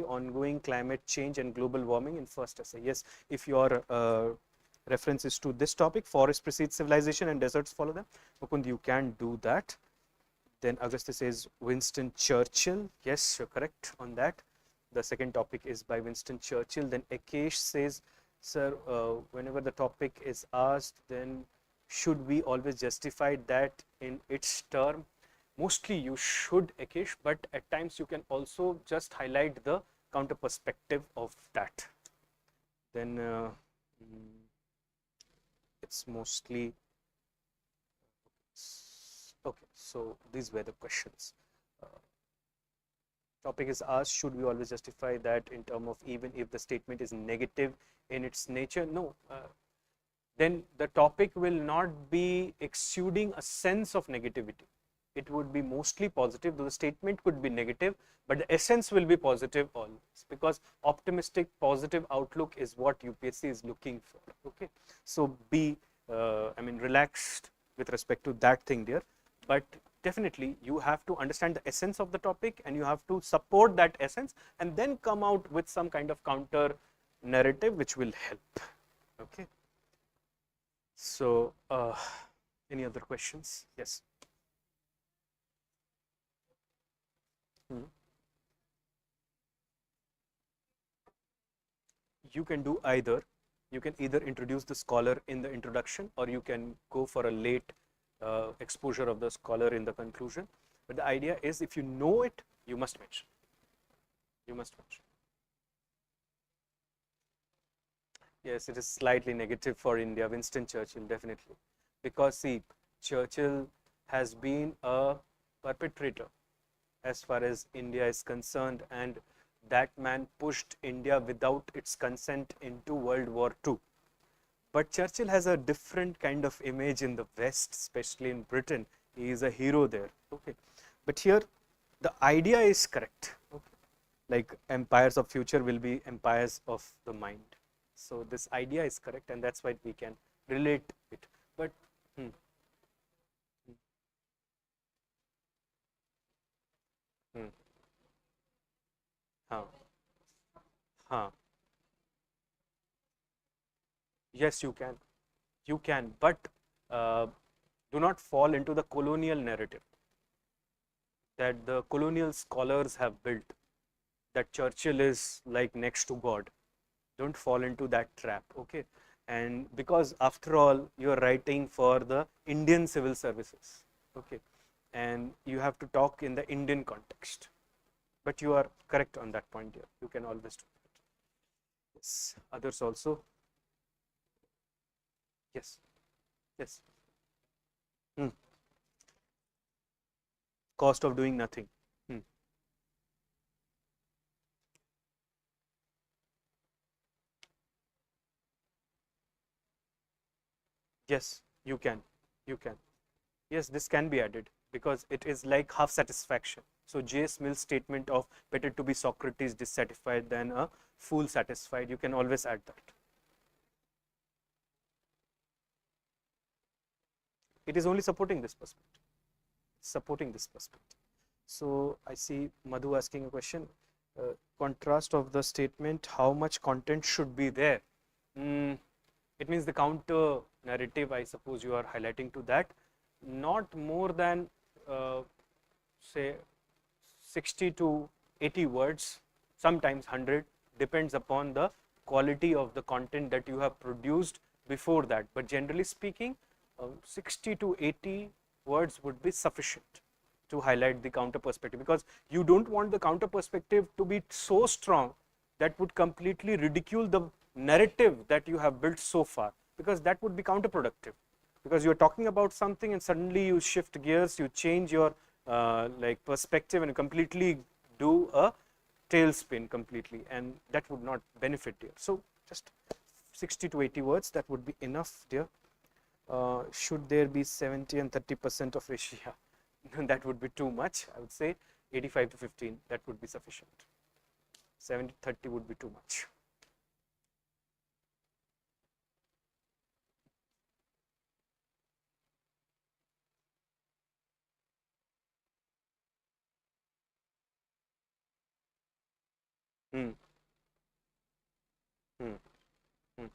ongoing climate change and global warming in first essay. Yes, if your reference is to this topic, forest precedes civilization and deserts follow them, Mukund, you can do that. Then Agastya says Winston Churchill. Yes, you're correct on that. The second topic is by Winston Churchill. Then Akesh says, sir, whenever the topic is asked, then should we always justify that in its term? Mostly you should, Akish, but at times you can also just highlight the counter perspective of that. Then it's mostly okay. So these were the questions. Uh, Topic is asked, should we always justify that in terms of even if the statement is negative in its nature? No. Then the topic will not be exuding a sense of negativity. It would be mostly positive, though the statement could be negative, but the essence will be positive always, because optimistic, positive outlook is what UPSC is looking for. Okay, so be, relaxed with respect to that thing there, but definitely you have to understand the essence of the topic and you have to support that essence and then come out with some kind of counter narrative which will help. Okay. So, any other questions? Yes. You can do either. You can either introduce the scholar in the introduction or you can go for a late exposure of the scholar in the conclusion. But the idea is if you know it, you must mention. You must mention. Yes, it is slightly negative for India, Winston Churchill, definitely. Because see, Churchill has been a perpetrator as far as India is concerned, and that man pushed India without its consent into World War II. But Churchill has a different kind of image in the West, especially in Britain. He is a hero there. Okay, but here the idea is correct. Okay, like empires of future will be empires of the mind. So this idea is correct, and that's why we can relate it. But hmm, huh, huh. Yes, you can, but uh, do not fall into the colonial narrative that the colonial scholars have built, that Churchill is like next to God. Don't fall into that trap, okay? And because after all, you are writing for the Indian civil services, okay? And you have to talk in the Indian context. But you are correct on that point here. You can always do that. Yes. Others also. Yes. Yes. Hmm. Cost of doing nothing. Hmm. Yes, you can. You can. Yes, this can be added because it is like half satisfaction. So J.S. Mill's statement of better to be Socrates dissatisfied than a fool satisfied, you can always add that. It is only supporting this perspective. Supporting this perspective. So I see Madhu asking a question. Contrast of the statement, how much content should be there? It means the counter narrative, I suppose you are highlighting to that. Not more than say 60 to 80 words, sometimes 100, depends upon the quality of the content that you have produced before that. But generally speaking, 60 to 80 words would be sufficient to highlight the counter perspective, because you don't want the counter perspective to be so strong that would completely ridicule the narrative that you have built so far, because that would be counterproductive, because you are talking about something and suddenly you shift gears, you change your like perspective and completely do a tailspin completely, and that would not benefit you. So just 60 to 80 words, that would be enough, dear. Should there be 70 and 30% of ratio? That would be too much. I would say 85 to 15, that would be sufficient. 70 30 would be too much. Hmm. Hmm. Hmm.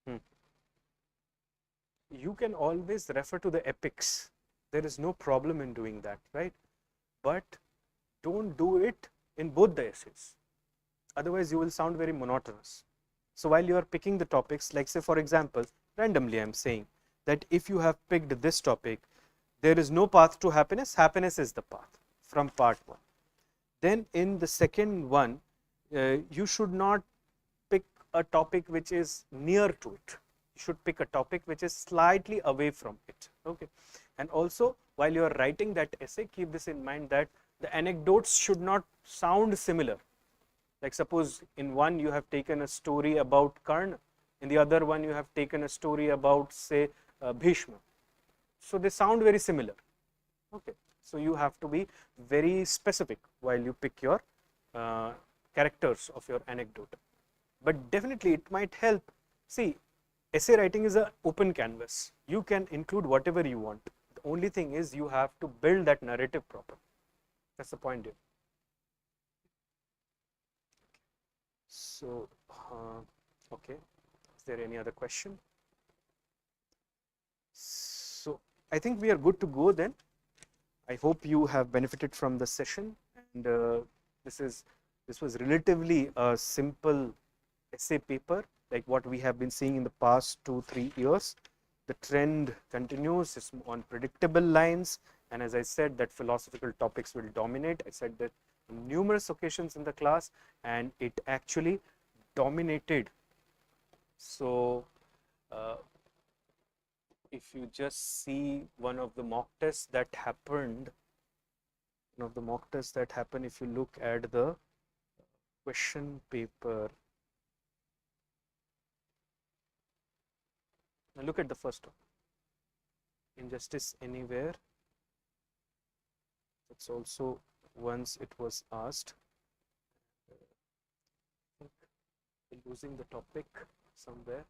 Hmm. You can always refer to the epics. There is no problem in doing that, right? But don't do it in both the essays. Otherwise, you will sound very monotonous. So while you are picking the topics, like say for example, randomly I'm saying that if you have picked this topic, there is no path to happiness, happiness is the path from part 1. Then in the second one, you should not pick a topic which is near to it. You should pick a topic which is slightly away from it. Okay. And also, while you are writing that essay, keep this in mind that the anecdotes should not sound similar. Like suppose in one you have taken a story about Karna, in the other one you have taken a story about say Bhishma. So they sound very similar. Okay. So you have to be very specific while you pick your characters of your anecdote. But definitely it might help. See, essay writing is an open canvas. You can include whatever you want. The only thing is you have to build that narrative proper. That's the point here. So, okay. Is there any other question? So, I think we are good to go then. I hope you have benefited from the session, and this was relatively a simple essay paper like what we have been seeing in the past 2-3 years. The trend continues, it's on predictable lines, and as I said that philosophical topics will dominate. I said that on numerous occasions in the class, and it actually dominated. So if you just see one of the mock tests that happened, if you look at the question paper, now look at the first one, injustice anywhere. It's also once it was asked. I think losing the topic somewhere.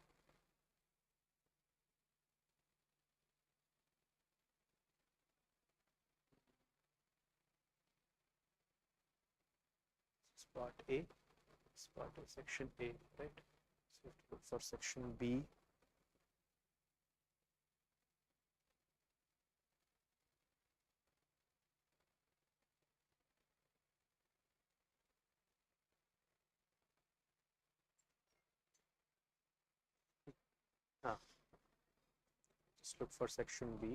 Part A, it's part of section A, right? So look for section B. Just look for section B.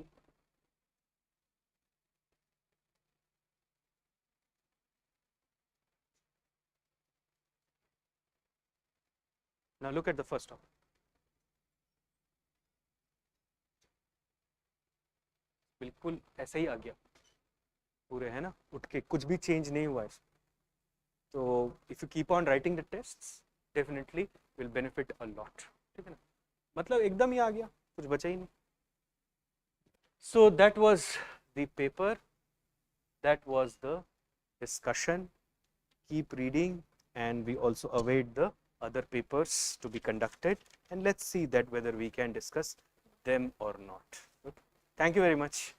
Now look at the first topic. बिल्कुल ऐसा ही आ गया पूरे, है ना, उठ के कुछ भी चेंज नहीं हुआ है. तो if you keep on writing the tests definitely will benefit a lot. ठीक है ना, मतलब एकदम ही आ गया, कुछ बचा ही नहीं. So that was the paper, that was the discussion. Keep reading, and we also await the other papers to be conducted, and let's see that whether we can discuss them or not. Okay. Thank you very much.